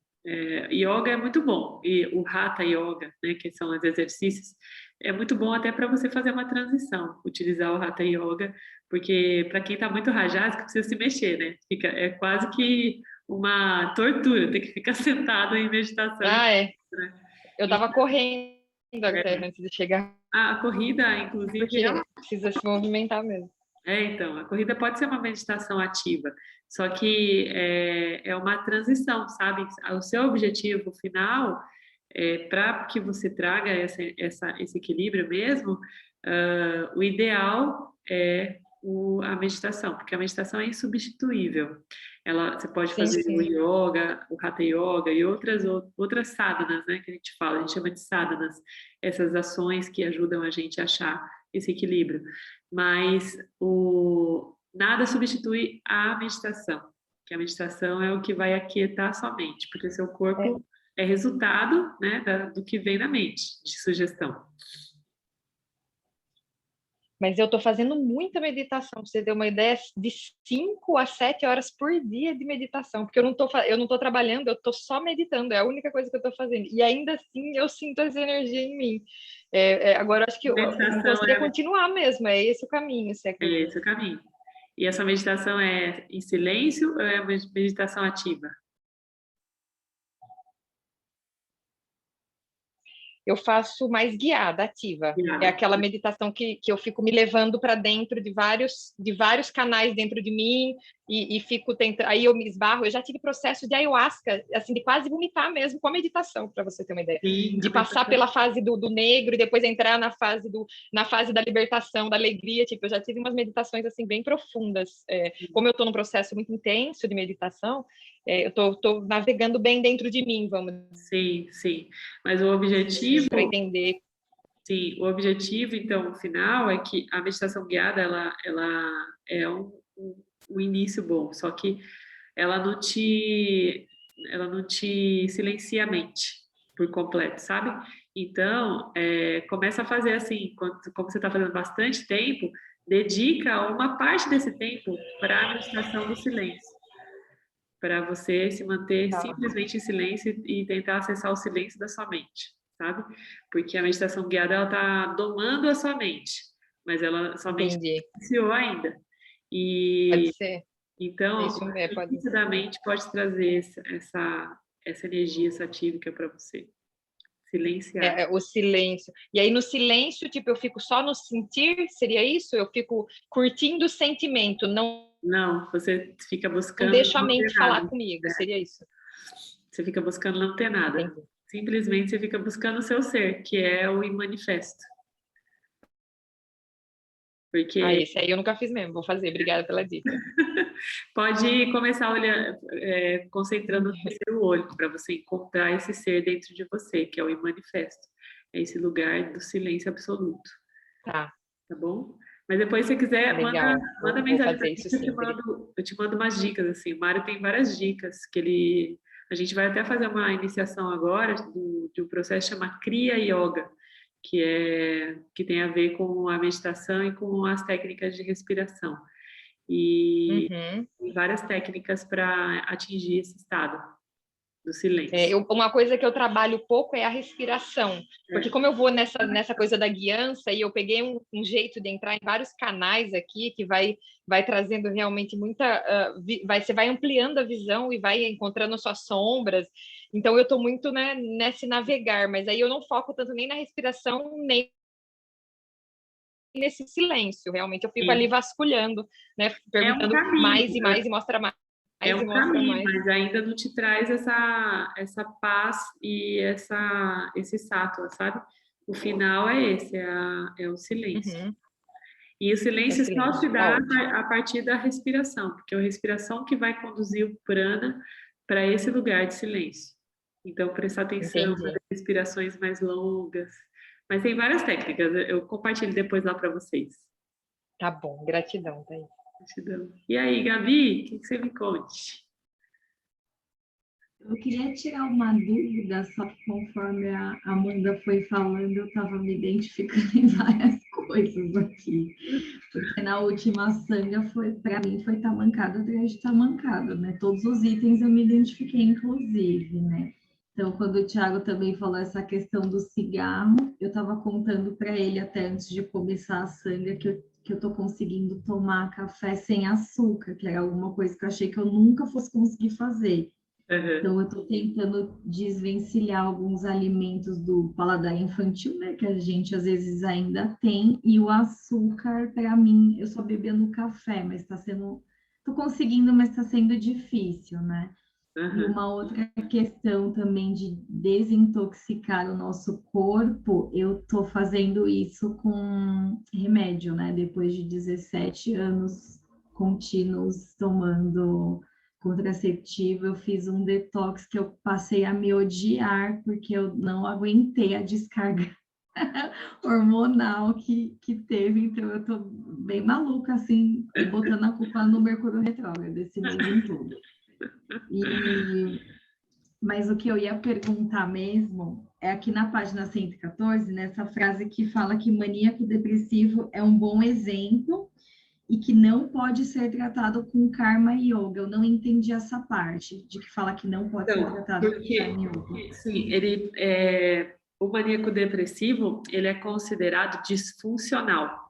Yoga é muito bom, e o Hatha Yoga, né, que são os exercícios, é muito bom até para você fazer uma transição, utilizar o Hatha Yoga, porque para quem está muito rajado, precisa se mexer, né? É quase que uma tortura ter que ficar sentado em meditação. Ah, é. Né? Eu estava correndo até É, antes de chegar, a corrida, inclusive, porque precisa se movimentar mesmo. então, a corrida pode ser uma meditação ativa, só que é uma transição, sabe? O seu objetivo final, para que você traga esse equilíbrio mesmo, o ideal é a meditação, porque a meditação é insubstituível. Você pode fazer o Sim. yoga, o hatha yoga e outras sadhanas, né, que a gente fala, a gente chama de sadhanas, essas ações que ajudam a gente a achar esse equilíbrio. Mas nada substitui a meditação, que a meditação é o que vai aquietar a sua mente, porque seu corpo é resultado, né, do que vem na mente, de sugestão. Mas eu estou fazendo muita meditação, para você ter uma ideia, de 5 a 7 horas por dia de meditação, porque eu não tô trabalhando, eu estou só meditando, é a única coisa que eu estou fazendo. E ainda assim eu sinto essa energia em mim. Agora acho que então Meditação seria continuar mesmo, é esse o caminho, você é acredita? esse o caminho. E essa meditação é em silêncio ou é meditação ativa? Eu faço mais guiada, ativa. É Guiada. aquela meditação que eu fico me levando para dentro de vários canais dentro de mim e fico tentando. Aí eu me esbarro. Eu já tive processo de ayahuasca, assim, de quase vomitar mesmo com a meditação, para você ter uma ideia. Sim, De passar pela fase do negro e depois entrar na fase da libertação, da alegria. Tipo, eu já tive umas meditações assim bem profundas. Como eu estou num processo muito intenso de meditação, eu estou navegando bem dentro de mim, vamos sim, sim. Mas o dizer, objetivo, para entender. sim, o objetivo, então, final é que a meditação guiada, ela é um início bom, só que ela não te silencia a mente por completo, sabe? Então, começa a fazer assim, como você está fazendo bastante tempo, dedica uma parte desse tempo para a meditação do silêncio, para você se manter Tá, simplesmente em silêncio e tentar acessar o silêncio da sua mente, sabe? Porque a meditação guiada, ela está domando a sua mente, mas sua mente não entendi. iniciou ainda. Pode E ser. então, Isso o é, pode início ser. da mente pode trazer essa energia satívica para você. Silenciar. O silêncio. E aí, no silêncio, tipo, eu fico só no sentir, seria isso? Eu fico curtindo o sentimento, não Não, você fica buscando deixo a não ter mente falar nada. comigo, seria isso? Você fica buscando não ter nada. Entendi. Simplesmente você fica buscando o seu ser, que é o imanifesto. Ah, Porque esse aí eu nunca fiz mesmo, vou fazer, obrigada pela dica. pode começar a olhar, concentrando no terceiro olho, para você encontrar esse ser dentro de você, que é o imanifesto. É esse lugar do silêncio absoluto. Tá, Tá bom? Mas depois, se você quiser, legal, manda vou mensagem para fazer mim isso que sempre. eu te mando umas dicas, assim. O Mário tem várias dicas a gente vai até fazer uma iniciação agora de um processo que chama Kriya Yoga, que tem a ver com a meditação e com as técnicas de respiração. E Uhum. tem várias técnicas para atingir esse estado do silêncio. Uma coisa que eu trabalho pouco é a respiração, porque como eu vou nessa coisa da guiança e eu peguei um jeito de entrar em vários canais aqui que vai trazendo realmente você vai ampliando a visão e vai encontrando suas sombras. Então eu estou muito, né, nesse navegar, mas aí eu não foco tanto nem na respiração nem nesse silêncio. Realmente eu fico ali vasculhando, né, É um perguntando caminho, mais e mais e mostra mais. é um E mostra caminho, mais. mas ainda não te traz essa paz e esse sáttva, sabe? O final é esse, é o silêncio. Uhum. E o É silêncio só se silêncio, tá dá ótimo. a partir da respiração, porque é a respiração que vai conduzir o prana para esse lugar de silêncio. Então, prestar atenção, Entendi. fazer respirações mais longas. Mas tem várias técnicas, eu compartilho depois lá para vocês. Tá bom, gratidão, Thaís. Gratidão. E aí, Gabi, o que você me conte? Eu queria tirar uma dúvida, só que conforme a Amanda foi falando, eu estava me identificando em várias coisas aqui. Porque na última sanga para mim, foi tamancado atrás de tamancado, né? Todos os itens eu me identifiquei, inclusive, né? Então, quando o Thiago também falou essa questão do cigarro, eu estava contando para ele até antes de começar a sanga que eu estou conseguindo tomar café sem açúcar, que era alguma coisa que eu achei que eu nunca fosse conseguir fazer. Uhum. Então, eu estou tentando desvencilhar alguns alimentos do paladar infantil, né? Que a gente às vezes ainda tem, e o açúcar, para mim, eu só bebia no café, mas está sendo. Estou conseguindo, mas está sendo difícil, né? E Uhum. uma outra questão também de desintoxicar o nosso corpo, eu estou fazendo isso com remédio, né? Depois de 17 anos contínuos tomando contraceptivo, eu fiz um detox que eu passei a me odiar, porque eu não aguentei a descarga hormonal que teve, então eu tô bem maluca, assim, e botando a culpa no Mercúrio retrógrado, desse mundo todo. Mas o que eu ia perguntar mesmo é aqui na página 114, nessa frase que fala que maníaco depressivo é um bom exemplo e que não pode ser tratado com karma yoga. Eu não entendi essa parte de que fala que não pode ser Então, tratado com porque, karma yoga. sim, o maníaco depressivo, ele é considerado disfuncional.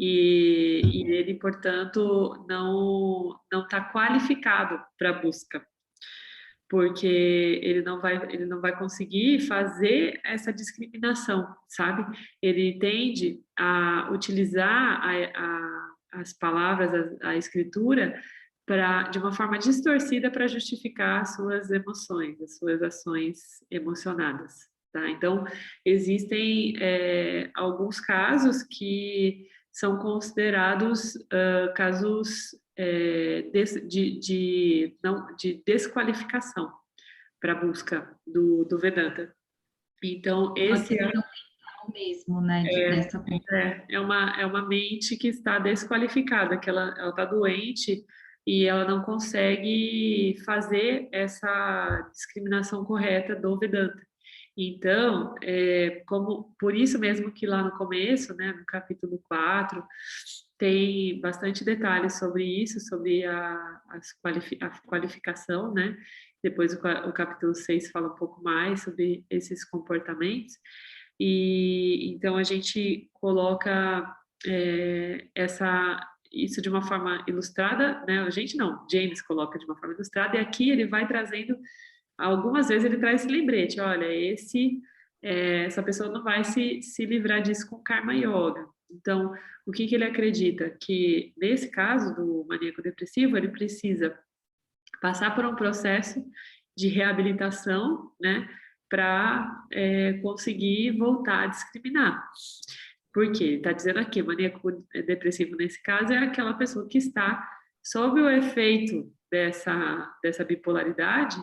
E ele, portanto, não está qualificado para a busca, porque ele não vai conseguir fazer essa discriminação, sabe? Ele tende a utilizar as palavras, a escritura, de uma forma distorcida para justificar as suas emoções, as suas ações emocionadas. Tá? Então, existem alguns casos que são considerados casos de desqualificação para a busca do Vedanta. Então, Uma esse questão mental mesmo, né? Dessa é uma mente que está desqualificada, que ela está doente e ela não consegue fazer essa discriminação correta do Vedanta. Então, por isso mesmo que lá no começo, né, no capítulo 4, tem bastante detalhes sobre isso, sobre a qualificação, né? Depois o capítulo 6 fala um pouco mais sobre esses comportamentos. E então a gente coloca isso de uma forma ilustrada, né? A gente não, James coloca de uma forma ilustrada, e aqui ele vai trazendo, algumas vezes ele traz esse lembrete, olha, essa pessoa não vai se livrar disso com Karma Yoga. Então, o que ele acredita? Que nesse caso do maníaco depressivo, ele precisa passar por um processo de reabilitação, né, para conseguir voltar a discriminar. Por quê? Está dizendo aqui, maníaco depressivo nesse caso é aquela pessoa que está sob o efeito dessa bipolaridade,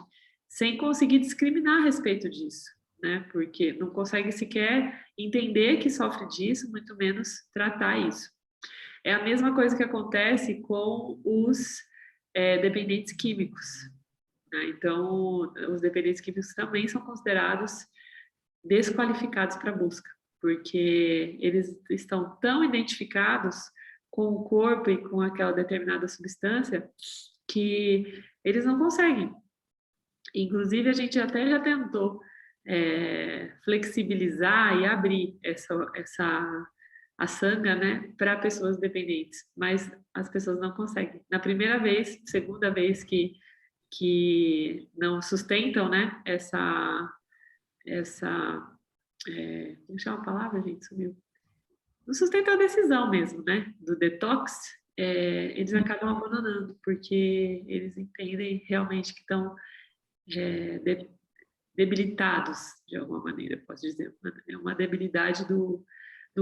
sem conseguir discriminar a respeito disso, né? Porque não consegue sequer entender que sofre disso, muito menos tratar isso. É a mesma coisa que acontece com os dependentes químicos, né? Então, os dependentes químicos também são considerados desqualificados para a busca, porque eles estão tão identificados com o corpo e com aquela determinada substância que eles não conseguem. Inclusive, a gente até já tentou flexibilizar e abrir a sanga, né, para pessoas dependentes, mas as pessoas não conseguem. Na primeira vez, segunda vez que não sustentam, né, como chama a palavra, gente? Sumiu. Não sustenta a decisão mesmo, né, do detox, eles acabam abandonando, porque eles entendem realmente que estão debilitados, de alguma maneira, posso dizer. É uma debilidade do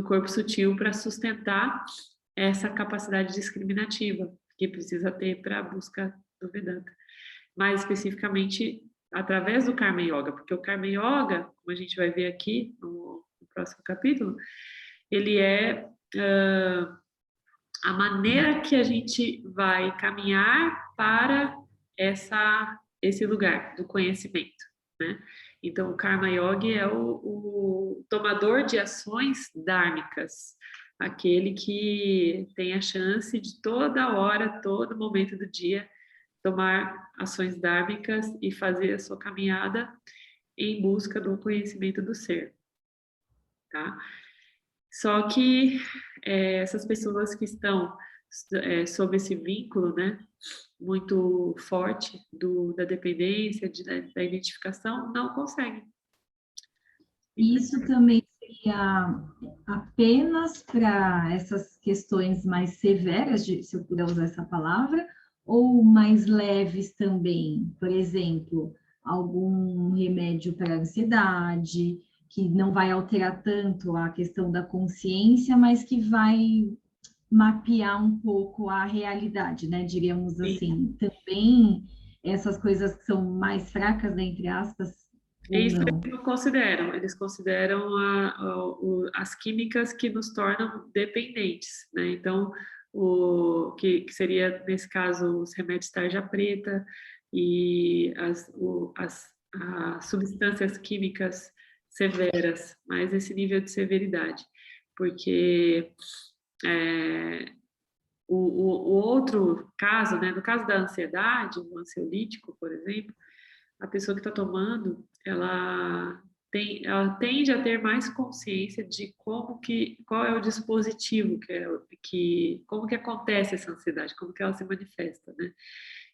corpo sutil para sustentar essa capacidade discriminativa que precisa ter para a busca do Vedanta. Mais especificamente, através do Karma Yoga, porque o Karma Yoga, como a gente vai ver aqui no próximo capítulo, ele é a maneira que a gente vai caminhar para esse lugar do conhecimento, né? Então, o Karma Yogi é o tomador de ações dármicas, aquele que tem a chance de toda hora, todo momento do dia, tomar ações dármicas e fazer a sua caminhada em busca do conhecimento do ser, tá? Só que essas pessoas que estão sob esse vínculo, né, muito forte da dependência, da identificação, não conseguem. Isso também seria apenas para essas questões mais severas, se eu puder usar essa palavra, ou mais leves também? Por exemplo, algum remédio para ansiedade, que não vai alterar tanto a questão da consciência, mas que vai mapear um pouco a realidade, né? Diríamos assim. Também essas coisas que são mais fracas, né, entre aspas, ou Isso não? eles consideram as químicas que nos tornam dependentes, né? Então, que seria, nesse caso, os remédios tarja preta e as substâncias químicas severas, mais esse nível de severidade, porque o outro caso, né, no caso da ansiedade, o ansiolítico, por exemplo, a pessoa que está tomando, ela tende a ter mais consciência de qual é o dispositivo como que acontece essa ansiedade, como que ela se manifesta, né?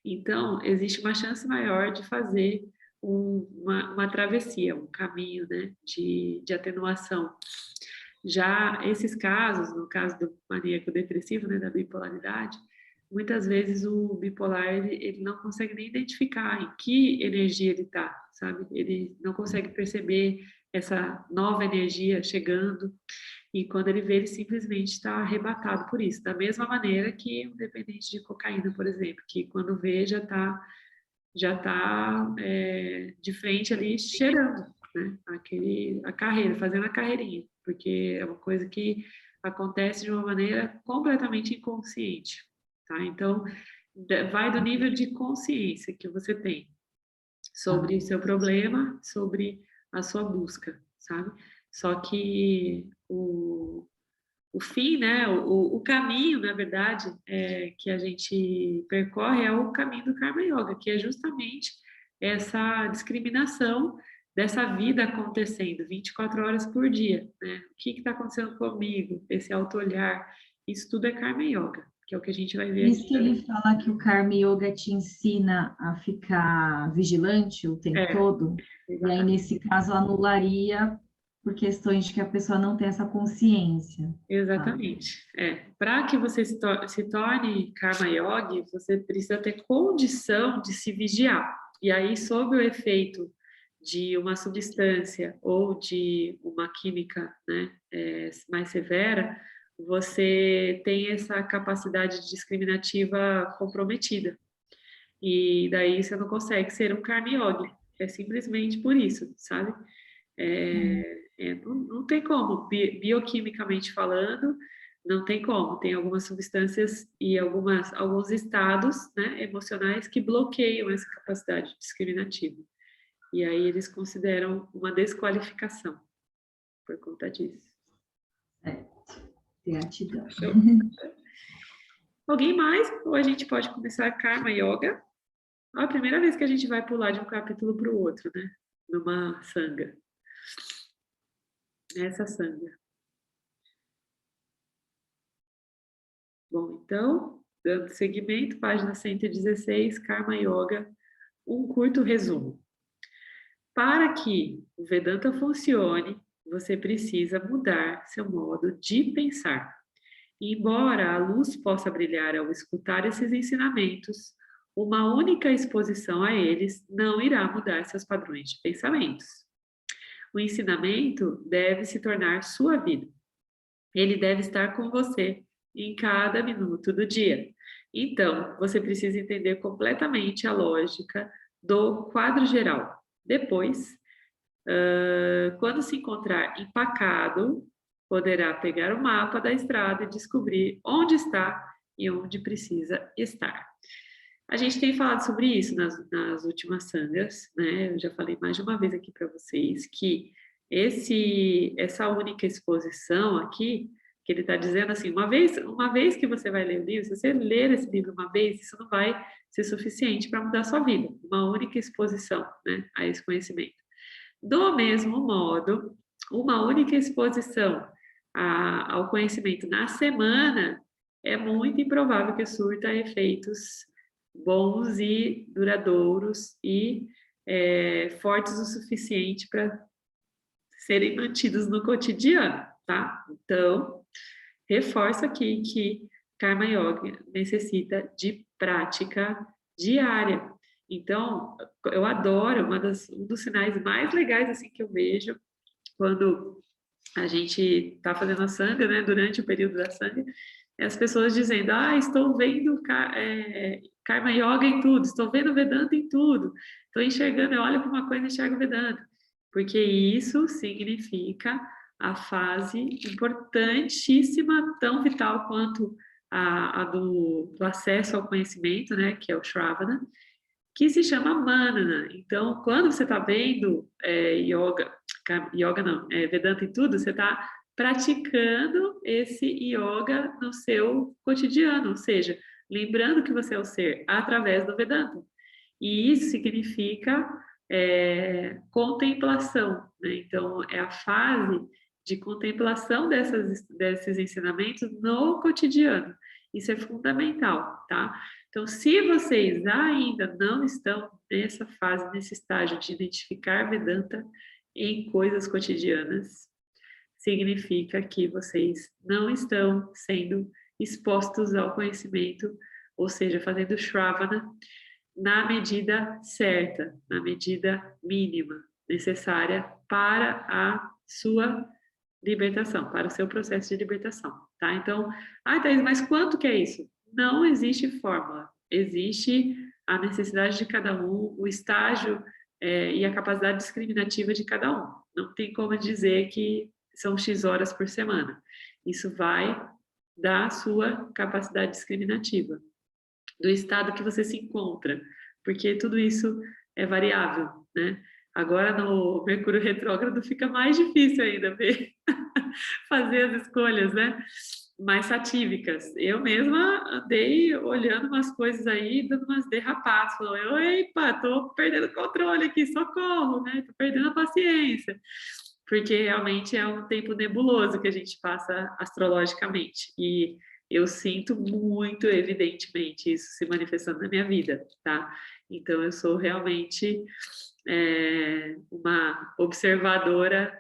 Então, existe uma chance maior de fazer uma travessia, um caminho, né, de atenuação. Já esses casos, no caso do maníaco depressivo, né, da bipolaridade, muitas vezes o bipolar ele não consegue nem identificar em que energia ele está, sabe? Ele não consegue perceber essa nova energia chegando e quando ele vê, ele simplesmente está arrebatado por isso. Da mesma maneira que um dependente de cocaína, por exemplo, que quando vê já tá de frente ali cheirando, né? A carreira, fazendo a carreirinha, porque é uma coisa que acontece de uma maneira completamente inconsciente, tá? Então, vai do nível de consciência que você tem sobre o seu problema, sobre a sua busca, sabe? Só que o fim, né, o caminho, na verdade, que a gente percorre é o caminho do Karma Yoga, que é justamente essa discriminação dessa vida acontecendo 24 horas por dia, né? O que está acontecendo comigo? Esse auto-olhar, isso tudo é Karma Yoga, que é o que a gente vai ver Isso aqui. que ele fala que o Karma Yoga te ensina a ficar vigilante o tempo todo, e aí, nesse caso, anularia por questões de que a pessoa não tem essa consciência. Exatamente. Para que você se torne Karma Yogi, você precisa ter condição de se vigiar. E aí, sob o efeito de uma substância ou de uma química, né, mais severa, você tem essa capacidade discriminativa comprometida. E daí você não consegue ser um Karma Yogi. É simplesmente por isso, sabe? Não tem como, bioquimicamente falando, não tem como. Tem algumas substâncias e alguns estados, né, emocionais que bloqueiam essa capacidade discriminativa. E aí eles consideram uma desqualificação por conta disso. Gratidão. Alguém mais? Ou a gente pode começar Karma Yoga? É a primeira vez que a gente vai pular de um capítulo para o outro, né? Numa sanga. Essa sanga. Bom, então, dando seguimento, página 116, Karma Yoga, um curto resumo. Para que o Vedanta funcione, você precisa mudar seu modo de pensar. E embora a luz possa brilhar ao escutar esses ensinamentos, uma única exposição a eles não irá mudar seus padrões de pensamentos. O ensinamento deve se tornar sua vida. Ele deve estar com você em cada minuto do dia. Então, você precisa entender completamente a lógica do quadro geral. Depois, quando se encontrar empacado, poderá pegar o mapa da estrada e descobrir onde está e onde precisa estar. A gente tem falado sobre isso nas últimas sangas, né? Eu já falei mais de uma vez aqui para vocês que essa única exposição aqui, que ele está dizendo assim, uma vez que você vai ler o livro, se você ler esse livro uma vez, isso não vai ser suficiente para mudar a sua vida. Uma única exposição, né, a esse conhecimento. Do mesmo modo, uma única exposição ao conhecimento na semana é muito improvável que surta efeitos bons e duradouros e fortes o suficiente para serem mantidos no cotidiano, tá? Então, reforço aqui que Karma Yoga necessita de prática diária. Então, eu adoro, um dos sinais mais legais assim que eu vejo quando a gente está fazendo a sanga, né, durante o período da sanga, é as pessoas dizendo, estou vendo Karma Yoga em tudo, estou vendo Vedanta em tudo, estou enxergando, eu olho para uma coisa e enxergo Vedanta, porque isso significa a fase importantíssima, tão vital quanto a do acesso ao conhecimento, né, que é o Shravana, que se chama Manana. Então, quando você está vendo Vedanta em tudo, você está praticando esse yoga no seu cotidiano, ou seja, lembrando que você é o ser através do Vedanta. E isso significa contemplação, né? Então, é a fase de contemplação desses ensinamentos no cotidiano. Isso é fundamental, tá? Então, se vocês ainda não estão nessa fase, nesse estágio de identificar Vedanta em coisas cotidianas, significa que vocês não estão sendo expostos ao conhecimento, ou seja, fazendo Shravana na medida certa, na medida mínima necessária para a sua libertação, para o seu processo de libertação, tá? Então, Thaís, mas quanto que é isso? Não existe fórmula, existe a necessidade de cada um, o estágio e a capacidade discriminativa de cada um. Não tem como dizer que são X horas por semana. Isso vai da sua capacidade discriminativa. do estado que você se encontra, porque tudo isso é variável, né? Agora no Mercúrio retrógrado fica mais difícil ainda ver, fazer as escolhas, né? Mais satívicas. Eu mesma andei olhando umas coisas aí, dando umas derrapadas, falando, epa, tô perdendo o controle aqui, socorro, né? Tô perdendo a paciência. Porque realmente é um tempo nebuloso que a gente passa astrologicamente. E eu sinto muito evidentemente isso se manifestando na minha vida, tá? Então eu sou realmente uma observadora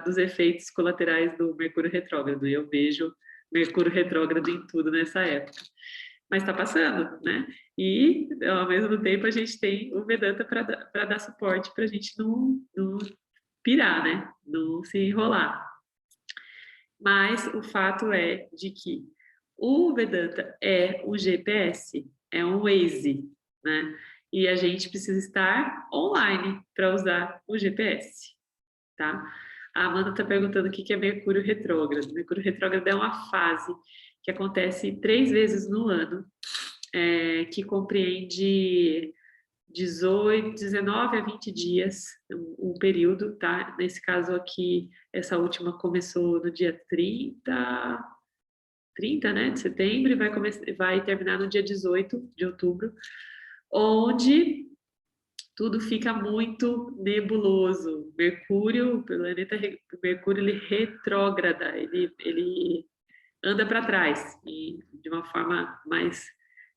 dos efeitos colaterais do Mercúrio retrógrado. E eu vejo Mercúrio retrógrado em tudo nessa época. Mas está passando, né? E, ao mesmo tempo, a gente tem o Vedanta para dar suporte para a gente não pirar, né? Não se enrolar. Mas o fato é de que o Vedanta é um GPS, é um Waze, né? E a gente precisa estar online para usar o GPS, tá? A Amanda está perguntando o que é Mercúrio retrógrado. Mercúrio retrógrado é uma fase que acontece 3 vezes no ano, que compreende 19 a 20 dias, um período, tá? Nesse caso aqui, essa última começou no dia 30, né, de setembro e vai terminar no dia 18 de outubro, onde tudo fica muito nebuloso. Mercúrio, o planeta Mercúrio, ele retrógrada, ele anda para trás, e de uma forma mais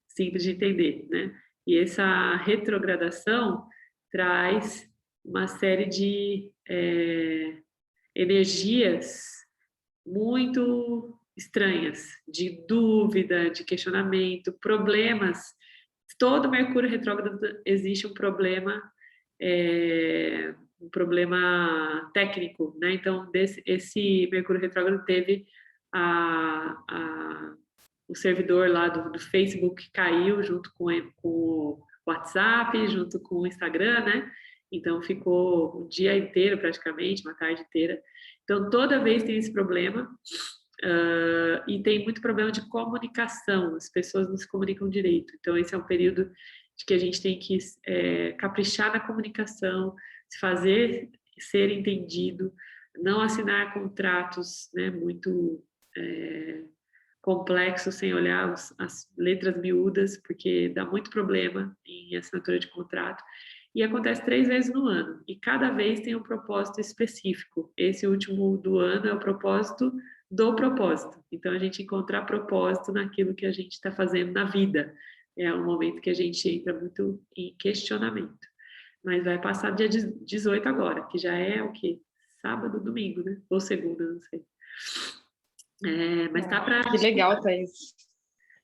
simples de entender, né? E essa retrogradação traz uma série de energias muito estranhas, de dúvida, de questionamento, problemas. Todo Mercúrio retrógrado existe um problema técnico, né? Então, esse Mercúrio retrógrado teve o servidor lá do Facebook caiu junto com o WhatsApp, junto com o Instagram, né? Então ficou o dia inteiro praticamente, uma tarde inteira. Então toda vez tem esse problema e tem muito problema de comunicação. As pessoas não se comunicam direito. Então esse é um período de que a gente tem que caprichar na comunicação, se fazer ser entendido, não assinar contratos, né? Muito complexo sem olhar as letras miúdas, porque dá muito problema em assinatura de contrato. E acontece 3 vezes no ano. E cada vez tem um propósito específico. Esse último do ano é o propósito do propósito. Então, a gente encontrar propósito naquilo que a gente está fazendo na vida. É um momento que a gente entra muito em questionamento. Mas vai passar dia 18 agora, que já é o quê? Sábado, domingo, né? Ou segunda, não sei. Mas tá para. Que legal, Thaís.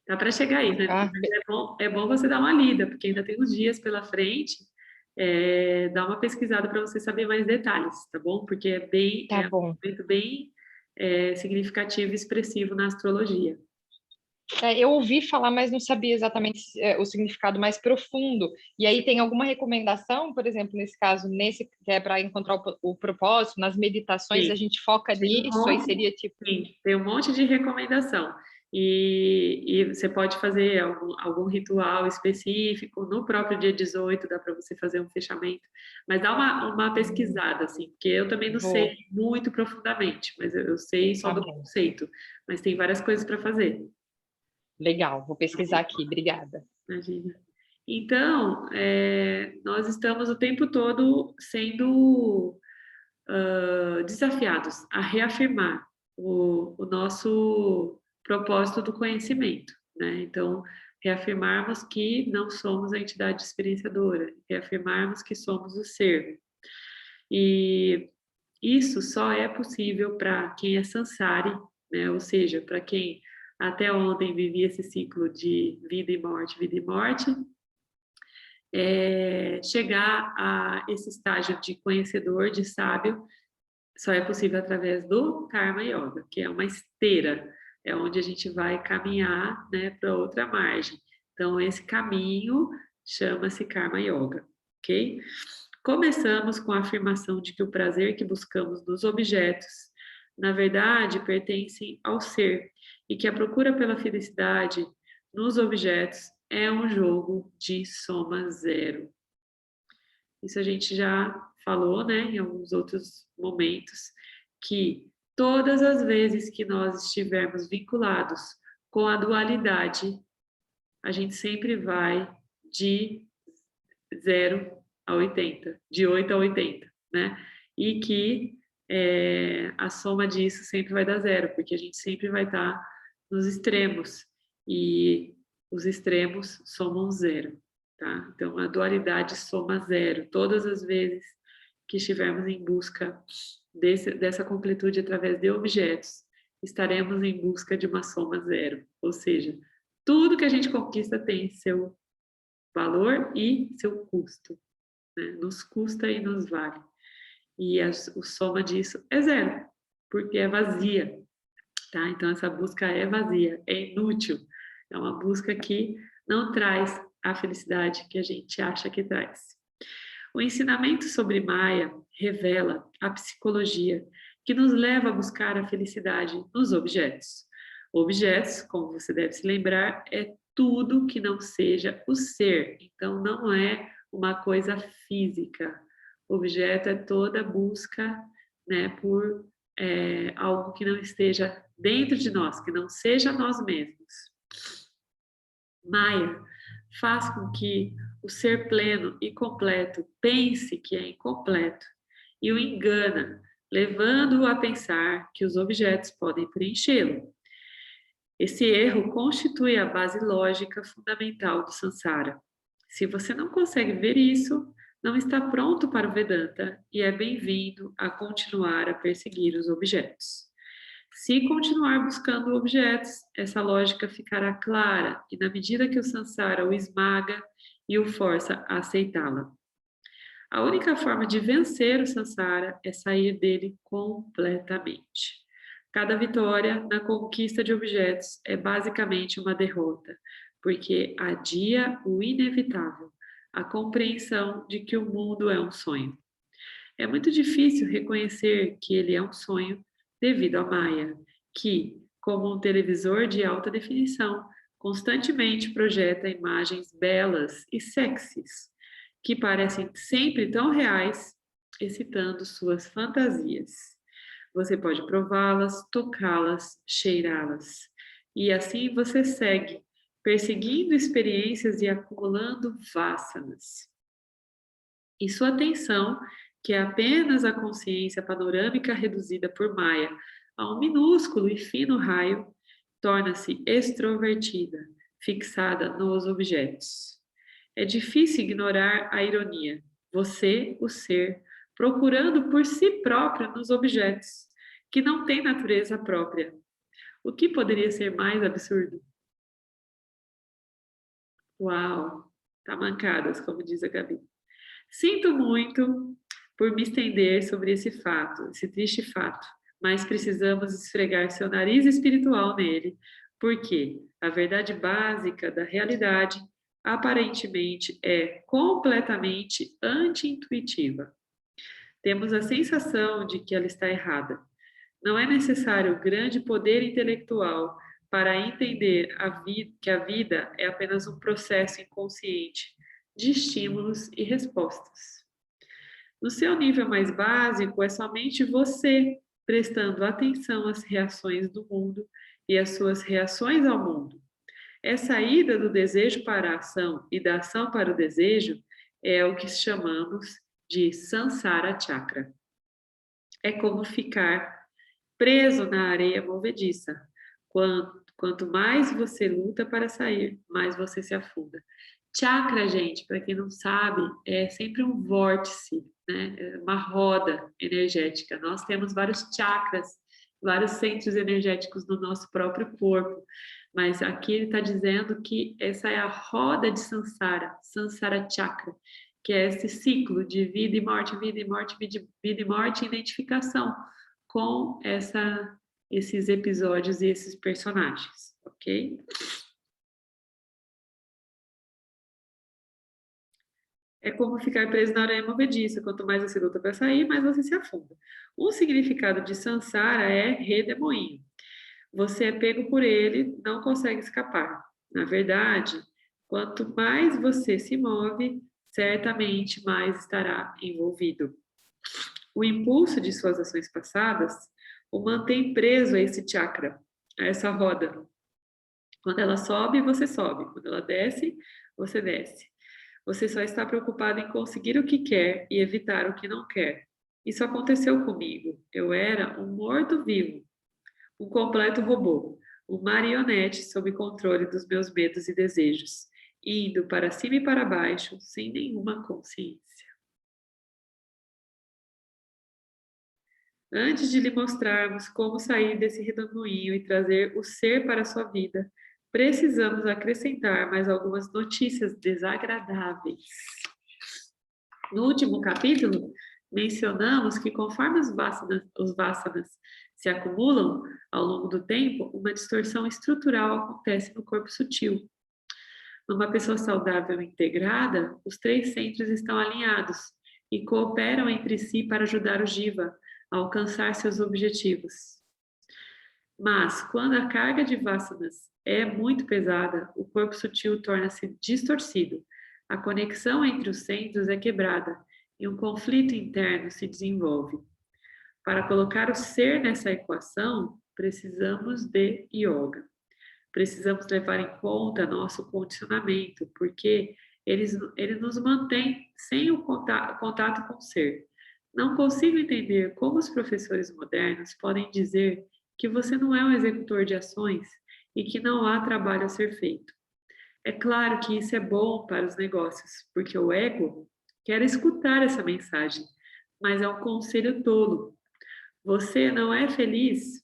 Tá para chegar aí, né? É bom você dar uma lida, porque ainda tem uns dias pela frente. Dá uma pesquisada para você saber mais detalhes, tá bom? Porque é um momento bem significativo e expressivo na astrologia. Eu ouvi falar, mas não sabia exatamente o significado mais profundo. E aí tem alguma recomendação, por exemplo, nesse caso, que é para encontrar o propósito, nas meditações, a gente foca nisso, aí seria tipo... Sim, tem um monte de recomendação. E você pode fazer algum ritual específico, no próprio dia 18 dá para você fazer um fechamento, mas dá uma pesquisada, assim, porque eu também não sei muito profundamente, mas eu sei só do conceito, mas tem várias coisas para fazer. Legal, vou pesquisar aqui, obrigada. Imagina. Então, nós estamos o tempo todo sendo desafiados a reafirmar o nosso propósito do conhecimento, né? Então, reafirmarmos que não somos a entidade experienciadora, reafirmarmos que somos o ser. E isso só é possível para quem é samsari, né? Ou seja, para quem até ontem vivia esse ciclo de vida e morte, chegar a esse estágio de conhecedor, de sábio, só é possível através do Karma Yoga, que é uma esteira, é onde a gente vai caminhar, né, para outra margem. Então, esse caminho chama-se Karma Yoga, ok? Começamos com a afirmação de que o prazer que buscamos nos objetos, na verdade, pertence ao ser, e que a procura pela felicidade nos objetos é um jogo de soma zero. Isso a gente já falou, né, em alguns outros momentos, que todas as vezes que nós estivermos vinculados com a dualidade, a gente sempre vai de 0 a 80, de 8 a 80, né? E que a soma disso sempre vai dar zero, porque a gente sempre vai estar nos extremos, e os extremos somam zero, tá? Então, a dualidade soma zero, todas as vezes que estivermos em busca dessa completude através de objetos, estaremos em busca de uma soma zero, ou seja, tudo que a gente conquista tem seu valor e seu custo, né? Nos custa e nos vale. E o soma disso é zero, porque é vazia, tá? Então, essa busca é vazia, é inútil. É uma busca que não traz a felicidade que a gente acha que traz. O ensinamento sobre Maya revela a psicologia que nos leva a buscar a felicidade nos objetos. Objetos, como você deve se lembrar, é tudo que não seja o ser. Então, não é uma coisa física. Objeto é toda busca, né, por algo que não esteja dentro de nós, que não seja nós mesmos. Maya faz com que o ser pleno e completo pense que é incompleto e o engana, levando-o a pensar que os objetos podem preenchê-lo. Esse erro constitui a base lógica fundamental do Sansara. Se você não consegue ver isso, não está pronto para o Vedanta e é bem-vindo a continuar a perseguir os objetos. Se continuar buscando objetos, essa lógica ficará clara e na medida que o Sansara o esmaga e o força a aceitá-la. A única forma de vencer o Sansara é sair dele completamente. Cada vitória na conquista de objetos é basicamente uma derrota, porque adia o inevitável, a compreensão de que o mundo é um sonho. É muito difícil reconhecer que ele é um sonho devido à Maya, que, como um televisor de alta definição, constantemente projeta imagens belas e sexys, que parecem sempre tão reais, excitando suas fantasias. Você pode prová-las, tocá-las, cheirá-las. E assim você segue, perseguindo experiências e acumulando vássanas. E sua atenção, que é apenas a consciência panorâmica reduzida por Maya a um minúsculo e fino raio, torna-se extrovertida, fixada nos objetos. É difícil ignorar a ironia. Você, o ser, procurando por si próprio nos objetos, que não têm natureza própria. O que poderia ser mais absurdo? Uau! Tá mancadas, como diz a Gabi. Sinto muito por me estender sobre esse fato, esse triste fato, mas precisamos esfregar seu nariz espiritual nele, porque a verdade básica da realidade aparentemente é completamente anti-intuitiva. Temos a sensação de que ela está errada. Não é necessário grande poder intelectual para entender que a vida é apenas um processo inconsciente de estímulos e respostas. No seu nível mais básico, é somente você prestando atenção às reações do mundo e às suas reações ao mundo. Essa ida do desejo para a ação e da ação para o desejo é o que chamamos de Sansara Chakra. É como ficar preso na areia movediça. Quanto mais você luta para sair, mais você se afunda. Chakra, gente, para quem não sabe, é sempre um vórtice, né? É uma roda energética. Nós temos vários chakras, vários centros energéticos no nosso próprio corpo. Mas aqui ele está dizendo que essa é a roda de Sansara, Sansara Chakra, que é esse ciclo de vida e morte, vida e morte, vida e morte, identificação com esses episódios e esses personagens, ok? É como ficar preso na areia movediça. Quanto mais você luta para sair, mais você se afunda. O significado de Sansara é redemoinho. Você é pego por ele, não consegue escapar. Na verdade, Quanto mais você se move, certamente mais estará envolvido. O impulso de suas ações passadas o mantém preso a esse chakra, a essa roda. Quando ela sobe, você sobe. Quando ela desce, você desce. Você só está preocupado em conseguir o que quer e evitar o que não quer. Isso aconteceu comigo. Eu era um morto-vivo, um completo robô, um marionete sob controle dos meus medos e desejos, indo para cima e para baixo sem nenhuma consciência. Antes de lhe mostrarmos como sair desse redemoinho e trazer o ser para a sua vida, precisamos acrescentar mais algumas notícias desagradáveis. No último capítulo, mencionamos que conforme os vasanas se acumulam ao longo do tempo, uma distorção estrutural acontece no corpo sutil. Numa pessoa saudável e integrada, os 3 centros estão alinhados e cooperam entre si para ajudar o Jiva a alcançar seus objetivos. Mas, quando a carga de vasanas é muito pesada, o corpo sutil torna-se distorcido, a conexão entre os centros é quebrada e um conflito interno se desenvolve. Para colocar o ser nessa equação, precisamos de yoga. Precisamos levar em conta nosso condicionamento, porque ele nos mantém sem o contato com o ser. Não consigo entender como os professores modernos podem dizer que você não é um executor de ações e que não há trabalho a ser feito. É claro que isso é bom para os negócios, porque o ego quer escutar essa mensagem, mas é um conselho tolo. Você não é feliz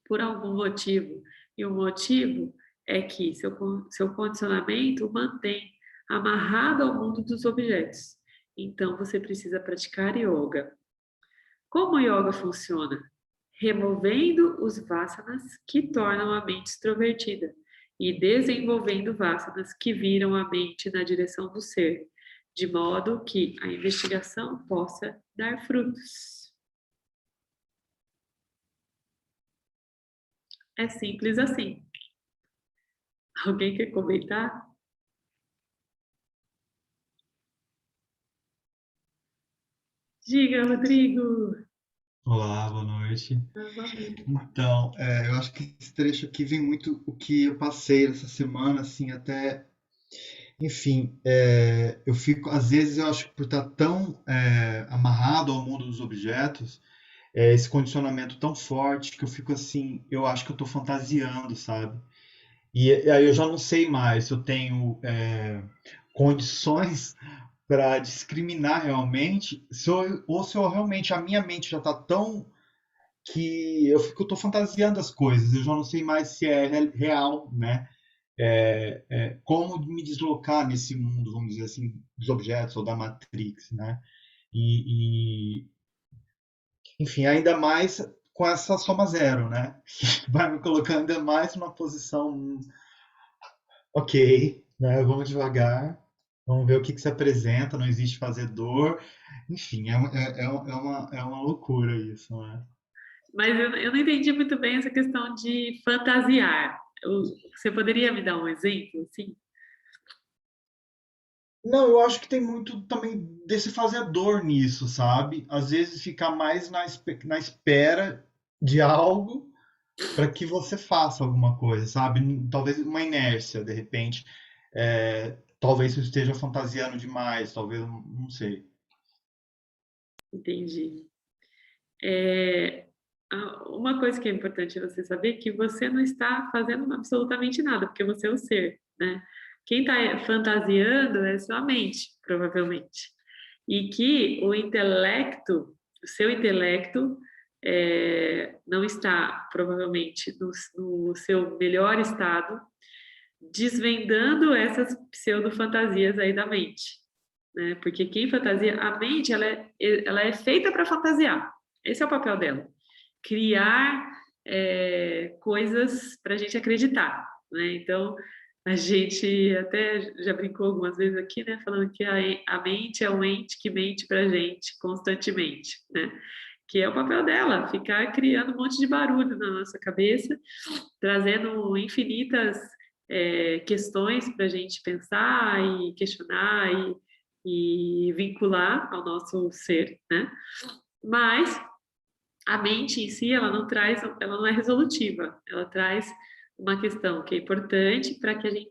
por algum motivo, e o motivo é que seu condicionamento o mantém amarrado ao mundo dos objetos. Então você precisa praticar yoga. Como o yoga funciona? Removendo os vasanas que tornam a mente extrovertida e desenvolvendo vasanas que viram a mente na direção do ser, de modo que a investigação possa dar frutos. É simples assim. Alguém quer comentar? Diga, Rodrigo. Olá, boa noite. Novamente. Então, eu acho que esse trecho aqui vem muito o que eu passei essa semana, assim, até, enfim, eu fico, às vezes eu acho que por estar tão amarrado ao mundo dos objetos, esse condicionamento tão forte que eu fico assim, eu acho que eu estou fantasiando, sabe? E aí eu já não sei mais se eu tenho condições para discriminar realmente, ou se eu realmente, a minha mente já está tão que eu tô fantasiando as coisas, eu já não sei mais se é real, né? Como me deslocar nesse mundo, vamos dizer assim, dos objetos ou da Matrix, né? E enfim, ainda mais com essa soma zero, né? Vai me colocando ainda mais numa posição, ok, né? Vamos devagar, vamos ver o que se apresenta, não existe fazedor, enfim, é uma loucura isso, né? Mas eu não entendi muito bem essa questão de fantasiar. Você poderia me dar um exemplo, assim? Não, eu acho que tem muito também desse fazedor nisso, sabe? Às vezes ficar mais na espera de algo para que você faça alguma coisa, sabe? Talvez uma inércia, de repente. Talvez você esteja fantasiando demais, talvez, não sei. Entendi. Uma coisa que é importante você saber é que você não está fazendo absolutamente nada, porque você é o ser, né? Quem está fantasiando é sua mente, provavelmente. E que o seu intelecto, não está, provavelmente, no seu melhor estado, desvendando essas pseudo-fantasias aí da mente, né? Porque quem fantasia, a mente, ela é feita para fantasiar. Esse é o papel dela. Criar coisas para a gente acreditar, né? Então, a gente até já brincou algumas vezes aqui, né? Falando que a mente é um ente que mente para a gente constantemente, né? Que é o papel dela, ficar criando um monte de barulho na nossa cabeça, trazendo infinitas questões para a gente pensar e questionar e vincular ao nosso ser, né? Mas a mente em si, ela não é resolutiva, ela traz uma questão que é importante para que a gente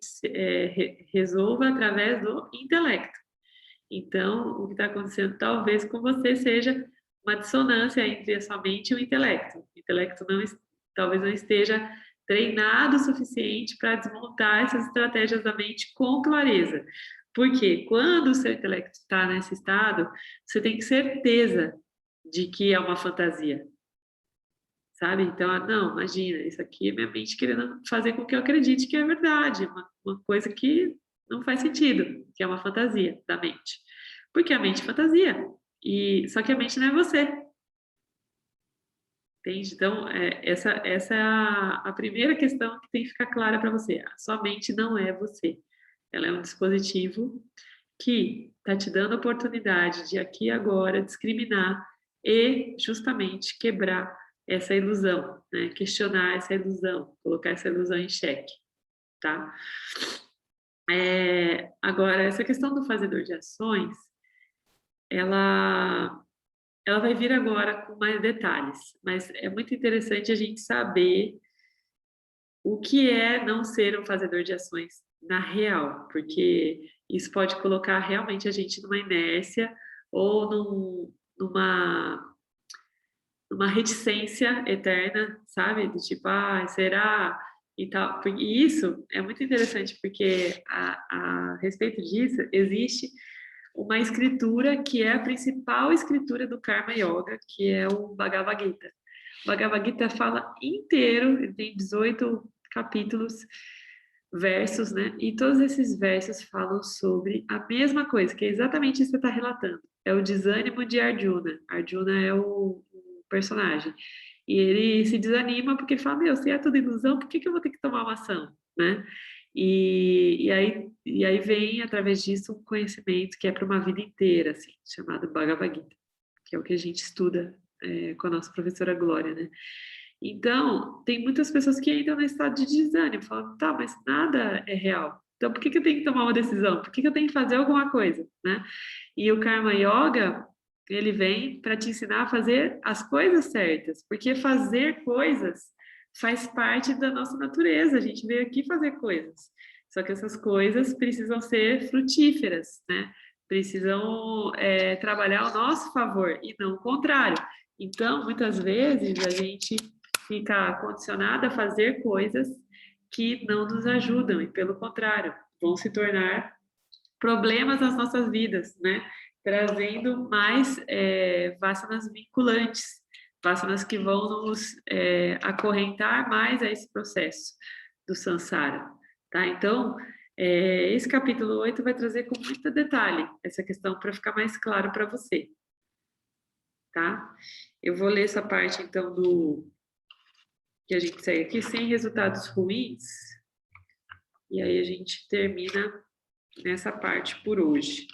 resolva através do intelecto. Então, o que está acontecendo talvez com você seja uma dissonância entre a sua mente e o intelecto. O intelecto talvez não esteja treinado o suficiente para desmontar essas estratégias da mente com clareza. Porque quando o seu intelecto está nesse estado, você tem certeza de que é uma fantasia, sabe? Então, não, imagina, isso aqui é minha mente querendo fazer com que eu acredite que é verdade, uma coisa que não faz sentido, que é uma fantasia da mente. Porque a mente é fantasia, só que a mente não é você. Entende? Então, essa é a primeira questão que tem que ficar clara para você. A sua mente não é você. Ela é um dispositivo que está te dando a oportunidade de aqui e agora discriminar e justamente quebrar essa ilusão, né? Questionar essa ilusão, colocar essa ilusão em xeque, tá? Agora, essa questão do fazedor de ações, ela vai vir agora com mais detalhes, mas é muito interessante a gente saber o que é não ser um fazedor de ações na real, porque isso pode colocar realmente a gente numa inércia ou numa reticência eterna, sabe? Do tipo, será? E tal. E isso é muito interessante, porque a respeito disso, existe uma escritura que é a principal escritura do Karma Yoga, que é o Bhagavad Gita. O Bhagavad Gita fala inteiro, ele tem 18 capítulos, versos, né? E todos esses versos falam sobre a mesma coisa, que é exatamente isso que você está relatando. É o desânimo de Arjuna. Arjuna é o personagem. E ele se desanima porque ele fala, se é tudo ilusão, por que eu vou ter que tomar uma ação, né? E aí vem, através disso, um conhecimento que é para uma vida inteira, assim, chamado Bhagavad Gita, que é o que a gente estuda com a nossa professora Glória, né? Então, tem muitas pessoas que entram no estado de desânimo, falam, tá, mas nada é real. Então, por que eu tenho que tomar uma decisão? Por que eu tenho que fazer alguma coisa, né? E o Karma Yoga, ele vem para te ensinar a fazer as coisas certas, porque fazer coisas faz parte da nossa natureza, a gente veio aqui fazer coisas. Só que essas coisas precisam ser frutíferas, né? Precisam trabalhar ao nosso favor e não o contrário. Então, muitas vezes, a gente fica condicionada a fazer coisas que não nos ajudam e, pelo contrário, vão se tornar problemas nas nossas vidas, né? Trazendo mais vásanas vinculantes, vásanas que vão nos acorrentar mais a esse processo do samsara, tá? Então, esse capítulo 8 vai trazer com muito detalhe essa questão para ficar mais claro para você, tá? Eu vou ler essa parte, então, que a gente segue aqui, sem resultados ruins, e aí a gente termina nessa parte por hoje.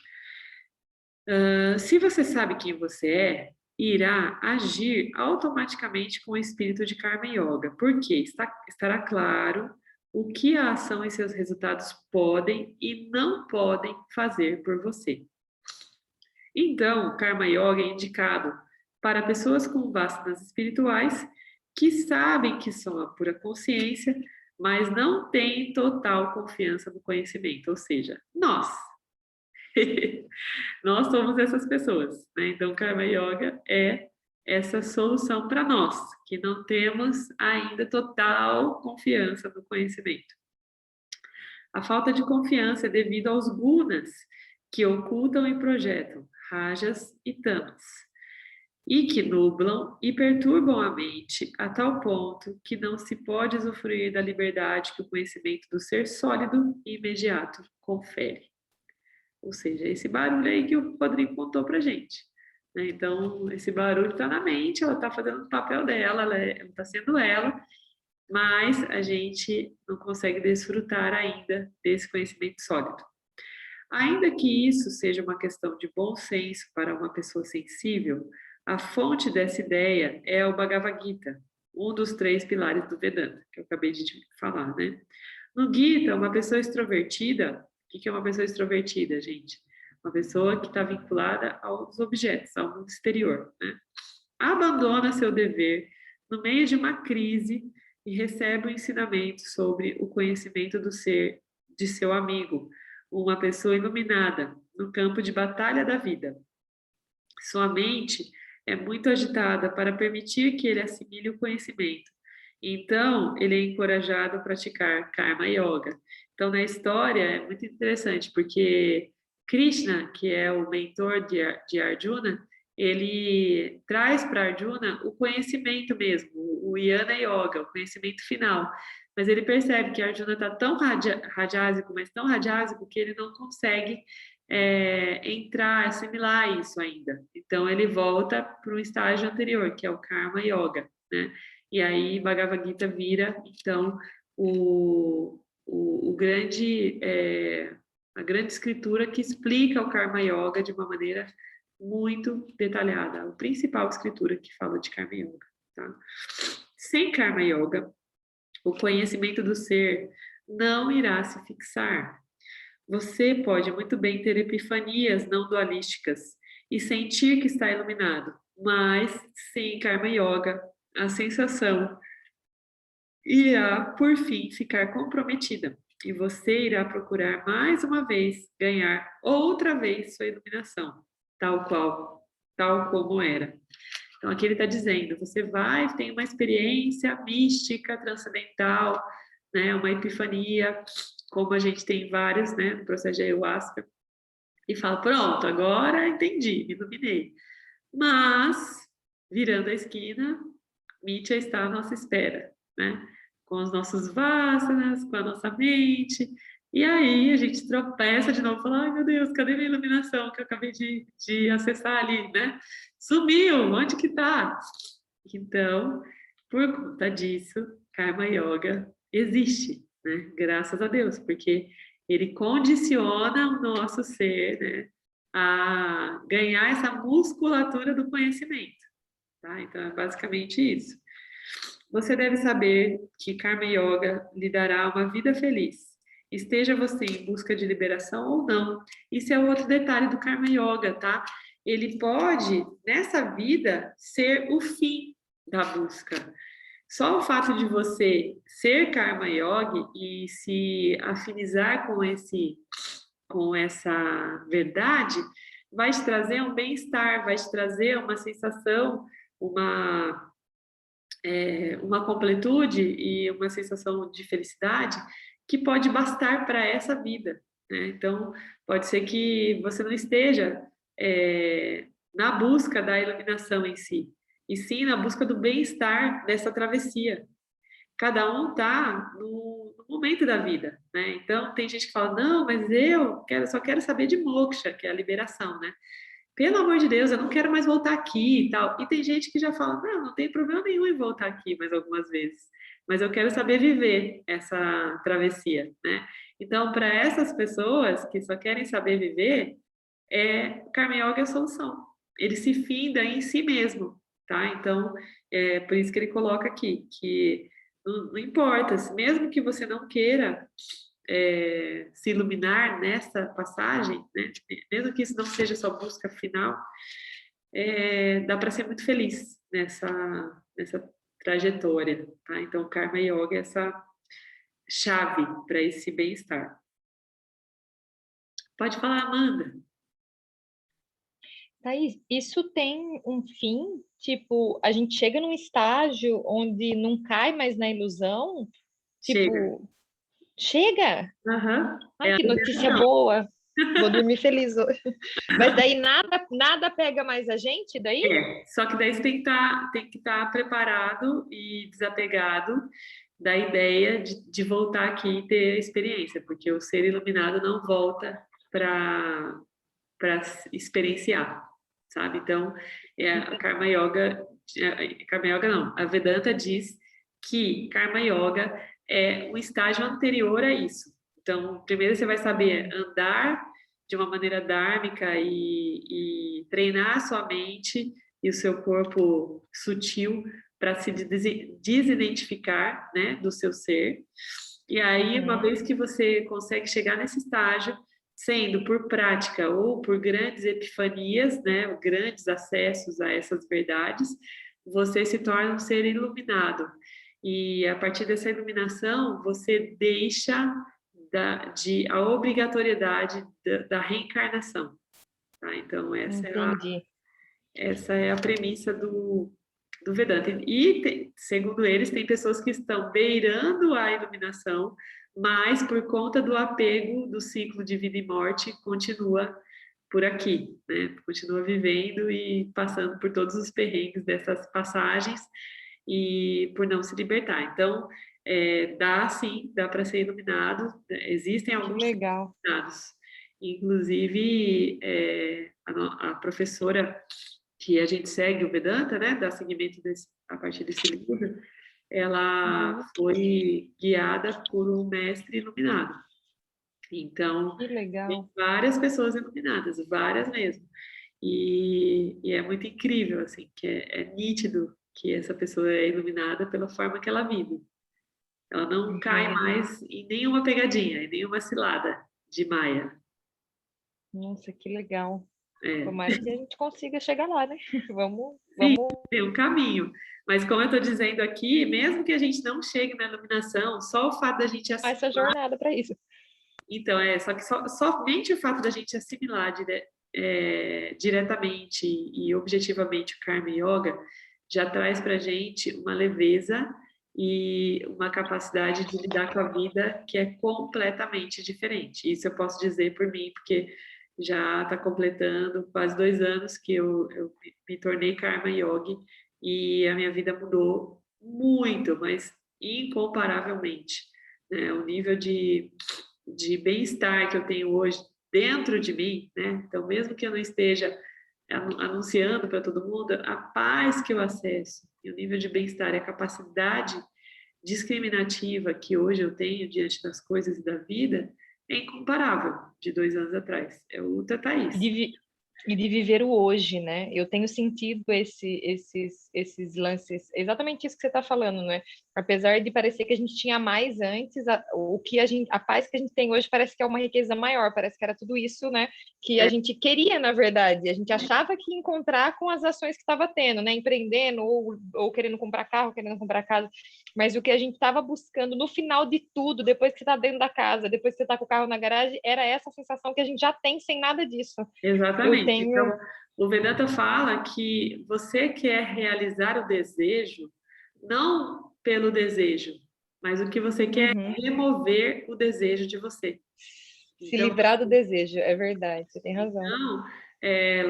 Se você sabe quem você é, irá agir automaticamente com o espírito de Karma Yoga, porque estará claro o que a ação e seus resultados podem e não podem fazer por você. Então, Karma Yoga é indicado para pessoas com vasanas espirituais que sabem que são a pura consciência, mas não têm total confiança no conhecimento, ou seja, nós. Nós somos essas pessoas, né? Então, Karma Yoga é essa solução para nós, que não temos ainda total confiança no conhecimento. A falta de confiança é devido aos gunas que ocultam e projetam, rajas e tamas, e que nublam e perturbam a mente a tal ponto que não se pode usufruir da liberdade que o conhecimento do ser sólido e imediato confere. Ou seja, esse barulho aí que o Rodrigo contou pra gente, né? Então, esse barulho está na mente, ela está fazendo o papel dela, ela está sendo ela, mas a gente não consegue desfrutar ainda desse conhecimento sólido. Ainda que isso seja uma questão de bom senso para uma pessoa sensível, a fonte dessa ideia é o Bhagavad Gita, um dos 3 pilares do Vedanta, que eu acabei de falar, né? No Gita, uma pessoa extrovertida, o que é uma pessoa extrovertida, gente? Uma pessoa que está vinculada aos objetos, ao mundo exterior, né? Abandona seu dever no meio de uma crise e recebe o ensinamento sobre o conhecimento do ser de seu amigo, uma pessoa iluminada no campo de batalha da vida. Sua mente é muito agitada para permitir que ele assimile o conhecimento. Então, ele é encorajado a praticar Karma Yoga. Então, na história, é muito interessante, porque Krishna, que é o mentor de Arjuna, ele traz para Arjuna o conhecimento mesmo, o Jnana Yoga, o conhecimento final. Mas ele percebe que Arjuna está tão radiásico, mas tão radiásico, que ele não consegue entrar, assimilar isso ainda. Então, ele volta para o estágio anterior, que é o Karma Yoga, né? E aí, Bhagavad Gita vira, então, o grande, a grande escritura que explica o Karma Yoga de uma maneira muito detalhada. A principal escritura que fala de Karma Yoga, tá? Sem Karma Yoga, o conhecimento do ser não irá se fixar. Você pode muito bem ter epifanias não dualísticas e sentir que está iluminado, mas sem Karma Yoga, a sensação irá, por fim, ficar comprometida e você irá procurar mais uma vez ganhar outra vez sua iluminação, tal como era. Então, aqui ele está dizendo, você vai, tem uma experiência mística, transcendental, né, uma epifania, como a gente tem vários, né, no processo de Ayahuasca, e fala, pronto, agora entendi, me iluminei. Mas, virando a esquina, Mitya está à nossa espera, né, com os nossos vasanas, com a nossa mente, e aí a gente tropeça de novo, fala, ai meu Deus, cadê minha iluminação que eu acabei de acessar ali, né? Sumiu, onde que tá? Então, por conta disso, Karma Yoga existe, né? Graças a Deus, porque ele condiciona o nosso ser, né, a ganhar essa musculatura do conhecimento, tá? Então, é basicamente isso. Você deve saber que Karma Yoga lhe dará uma vida feliz. Esteja você em busca de liberação ou não. Isso é outro detalhe do Karma Yoga, tá? Ele pode, nessa vida, ser o fim da busca. Só o fato de você ser Karma Yogi e se afinizar com essa verdade vai te trazer um bem-estar, vai te trazer uma sensação, uma completude e uma sensação de felicidade que pode bastar para essa vida, né? Então, pode ser que você não esteja na busca da iluminação em si, e sim na busca do bem-estar dessa travessia. Cada um está no momento da vida, né? Então, tem gente que fala, não, mas só quero saber de moksha, que é a liberação, né? Pelo amor de Deus, eu não quero mais voltar aqui e tal. E tem gente que já fala, não tem problema nenhum em voltar aqui mais algumas vezes, mas eu quero saber viver essa travessia, né? Então, para essas pessoas que só querem saber viver, Karma Yoga é a solução. Ele se finda em si mesmo, tá? Então, é por isso que ele coloca aqui, que não importa, mesmo que você não queira se iluminar nessa passagem, né? Mesmo que isso não seja sua busca final, dá para ser muito feliz nessa trajetória, tá? Então, Karma Yoga é essa chave para esse bem-estar. Pode falar, Amanda. Thaís, isso tem um fim? Tipo, a gente chega num estágio onde não cai mais na ilusão? Tipo, chega? Uhum. Ai, que notícia boa! Vou dormir feliz hoje. Mas daí nada pega mais a gente daí? Só que daí você tem que estar preparado e desapegado da ideia de voltar aqui e ter a experiência, porque o ser iluminado não volta para experienciar, sabe? Então, a Karma Yoga não, a Vedanta diz que Karma Yoga é um estágio anterior a isso. Então, primeiro você vai saber andar de uma maneira dármica e treinar a sua mente e o seu corpo sutil para se desidentificar, né, do seu ser. E aí, uma Uhum. vez que você consegue chegar nesse estágio, sendo por prática ou por grandes epifanias, né, ou grandes acessos a essas verdades, você se torna um ser iluminado. E a partir dessa iluminação, você deixa a obrigatoriedade da reencarnação. Tá? Então, Entendi. essa é a premissa do Vedanta. E, segundo eles, tem pessoas que estão beirando a iluminação, mas por conta do apego do ciclo de vida e morte, continua por aqui, né? Continua vivendo e passando por todos os perrengues dessas passagens e por não se libertar. Então, dá sim, dá para ser iluminado. Existem Que alguns legal. iluminados. Inclusive, a professora que a gente segue o Vedanta, né, dá seguimento a partir desse livro, ela Uhum. foi guiada por um mestre iluminado. Então, Que tem legal. várias pessoas iluminadas, várias mesmo. E é muito incrível, assim, que é nítido que essa pessoa é iluminada pela forma que ela vive. Ela não cai Entendi. mais em nenhuma pegadinha, em nenhuma cilada de Maia. Nossa, que legal. É. Tomara que a gente consiga chegar lá, né? Vamos, Sim, vamos. tem um caminho. Mas como eu estou dizendo aqui, mesmo que a gente não chegue na iluminação, só o fato da gente Essa jornada para isso. então, só que somente o fato da gente assimilar diretamente e objetivamente o Karma Yoga já traz para a gente uma leveza e uma capacidade de lidar com a vida que é completamente diferente. Isso eu posso dizer por mim, porque já está completando quase 2 anos que eu me tornei Karma Yogi e a minha vida mudou muito, mas incomparavelmente, né? O nível de bem-estar que eu tenho hoje dentro de mim, né? Então, mesmo que eu não esteja anunciando para todo mundo, a paz que eu acesso, e o nível de bem-estar e a capacidade discriminativa que hoje eu tenho diante das coisas e da vida é incomparável de 2 anos atrás. É outra E Thaís. e de viver o hoje, né? Eu tenho sentido esses lances, exatamente isso que você está falando, né? Apesar de parecer que a gente tinha mais antes, a paz que a gente tem hoje parece que é uma riqueza maior, parece que era tudo isso, né? Que a gente queria, na verdade, a gente achava que ia encontrar com as ações que estava tendo, né? Empreendendo ou querendo comprar carro, querendo comprar casa, mas o que a gente estava buscando no final de tudo, depois que você está dentro da casa, depois que você está com o carro na garagem, era essa sensação que a gente já tem sem nada disso. Eu Exatamente. tenho. Então, o Vedanta fala que você quer realizar o desejo não pelo desejo, mas o que você quer Uhum. é remover o desejo de você. Se Então, livrar do desejo, é verdade, você tem razão.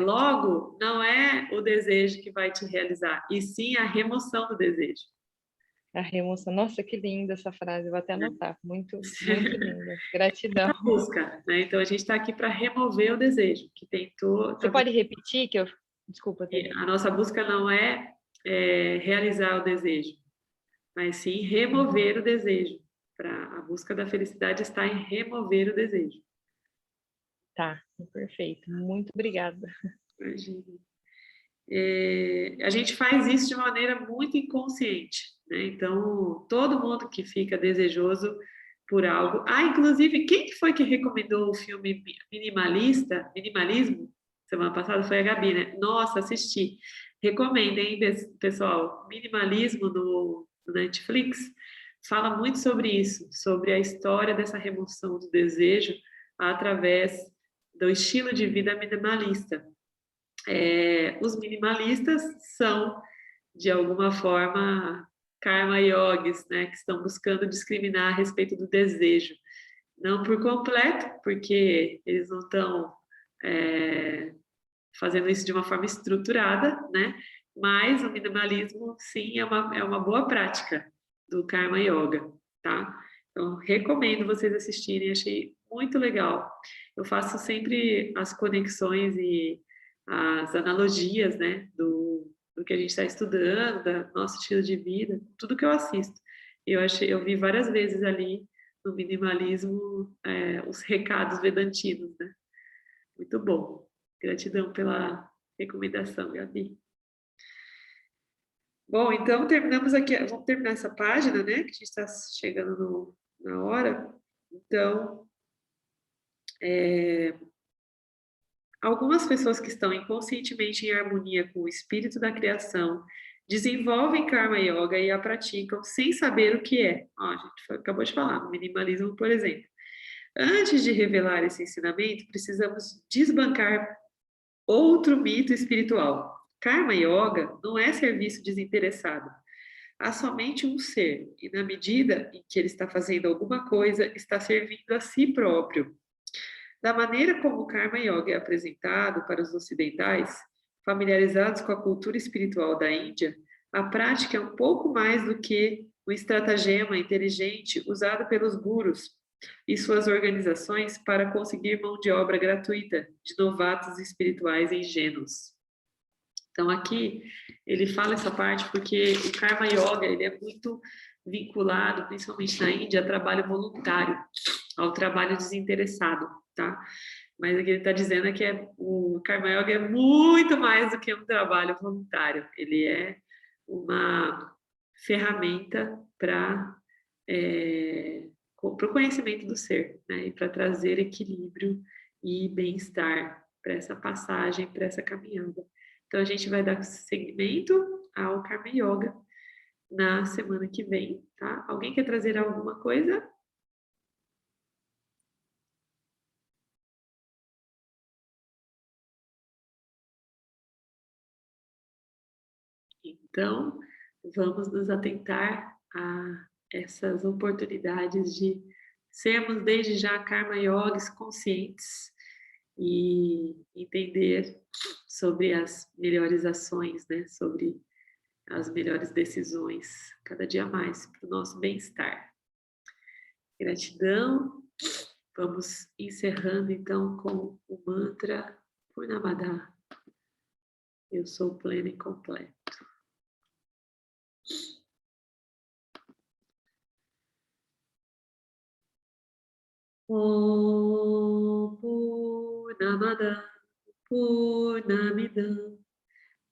logo, não é o desejo que vai te realizar, e sim a remoção do desejo. A remoção. Nossa, que linda essa frase, vou até anotar. Muito, muito linda. Gratidão. Busca, né? Então, a gente está aqui para remover o desejo, que tentou. Você pode repetir que eu. Desculpa, Thaís. A nossa busca não é realizar o desejo, mas sim remover o desejo. A busca da felicidade está em remover o desejo. Tá, perfeito. Muito obrigada. Imagina. A gente faz isso de maneira muito inconsciente, né? Então, todo mundo que fica desejoso por algo. Inclusive, quem que foi que recomendou o filme Minimalismo, semana passada? Foi a Gabi, né? Nossa, assisti. Recomendo, hein, pessoal? Minimalismo no Netflix fala muito sobre isso, sobre a história dessa remoção do desejo através do estilo de vida minimalista. Os minimalistas são, de alguma forma, karma yogis, né, que estão buscando discriminar a respeito do desejo. Não por completo, porque eles não estão fazendo isso de uma forma estruturada, né? Mas o minimalismo, sim, é uma boa prática do Karma Yoga, tá? Então, recomendo vocês assistirem, achei muito legal. Eu faço sempre as conexões e as analogias, né, do que a gente está estudando, do nosso estilo de vida, tudo que eu assisto. Eu vi várias vezes ali no minimalismo os recados vedantinos, né? Muito bom. Gratidão pela recomendação, Gabi. Bom, então terminamos aqui. Vamos terminar essa página, né? Que a gente está chegando na hora. Então, algumas pessoas que estão inconscientemente em harmonia com o espírito da criação desenvolvem Karma Yoga e a praticam sem saber o que é. Ó, a gente acabou de falar, no minimalismo, por exemplo. Antes de revelar esse ensinamento, precisamos desbancar outro mito espiritual. Karma Yoga não é serviço desinteressado. Há somente um ser, e na medida em que ele está fazendo alguma coisa, está servindo a si próprio. Da maneira como o Karma Yoga é apresentado para os ocidentais, familiarizados com a cultura espiritual da Índia, a prática é um pouco mais do que um estratagema inteligente usado pelos gurus e suas organizações para conseguir mão de obra gratuita de novatos espirituais ingênuos. Então, aqui, ele fala essa parte porque o Karma Yoga ele é muito vinculado, principalmente na Índia, a trabalho voluntário, ao trabalho desinteressado, tá? Mas o que ele está dizendo é que o Karma Yoga é muito mais do que um trabalho voluntário. Ele é uma ferramenta para o conhecimento do ser, né? E para trazer equilíbrio e bem-estar para essa passagem, para essa caminhada. Então, a gente vai dar seguimento ao Karma Yoga na semana que vem, tá? Alguém quer trazer alguma coisa? Então, vamos nos atentar a essas oportunidades de sermos desde já Karma Yogis conscientes e entender sobre as melhores ações, né? Sobre as melhores decisões, cada dia mais, para o nosso bem-estar. Gratidão. Vamos encerrando, então, com o mantra Purnamada. Eu sou pleno e completo. Om Purnamada Purnamidam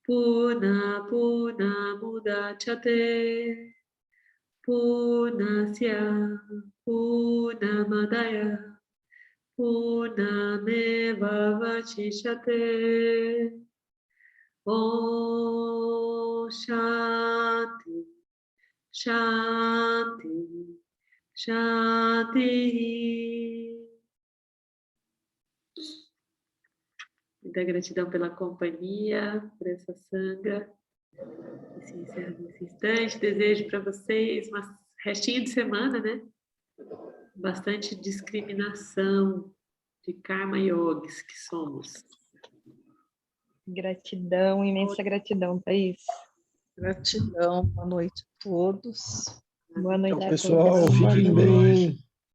Purnamudachyate Purnasya Purnamadaya Purnameva Vachishate. Om Shanti Shanti Shanti. Muita gratidão pela companhia, por essa sanga. E se encerra nesse instante. Desejo para vocês um restinho de semana, né? Bastante discriminação de Karma Yogis que somos. Gratidão, imensa gratidão, Thaís. Gratidão, boa noite a todos. Boa noite Tchau, a pessoal. todos. Fiquem bem.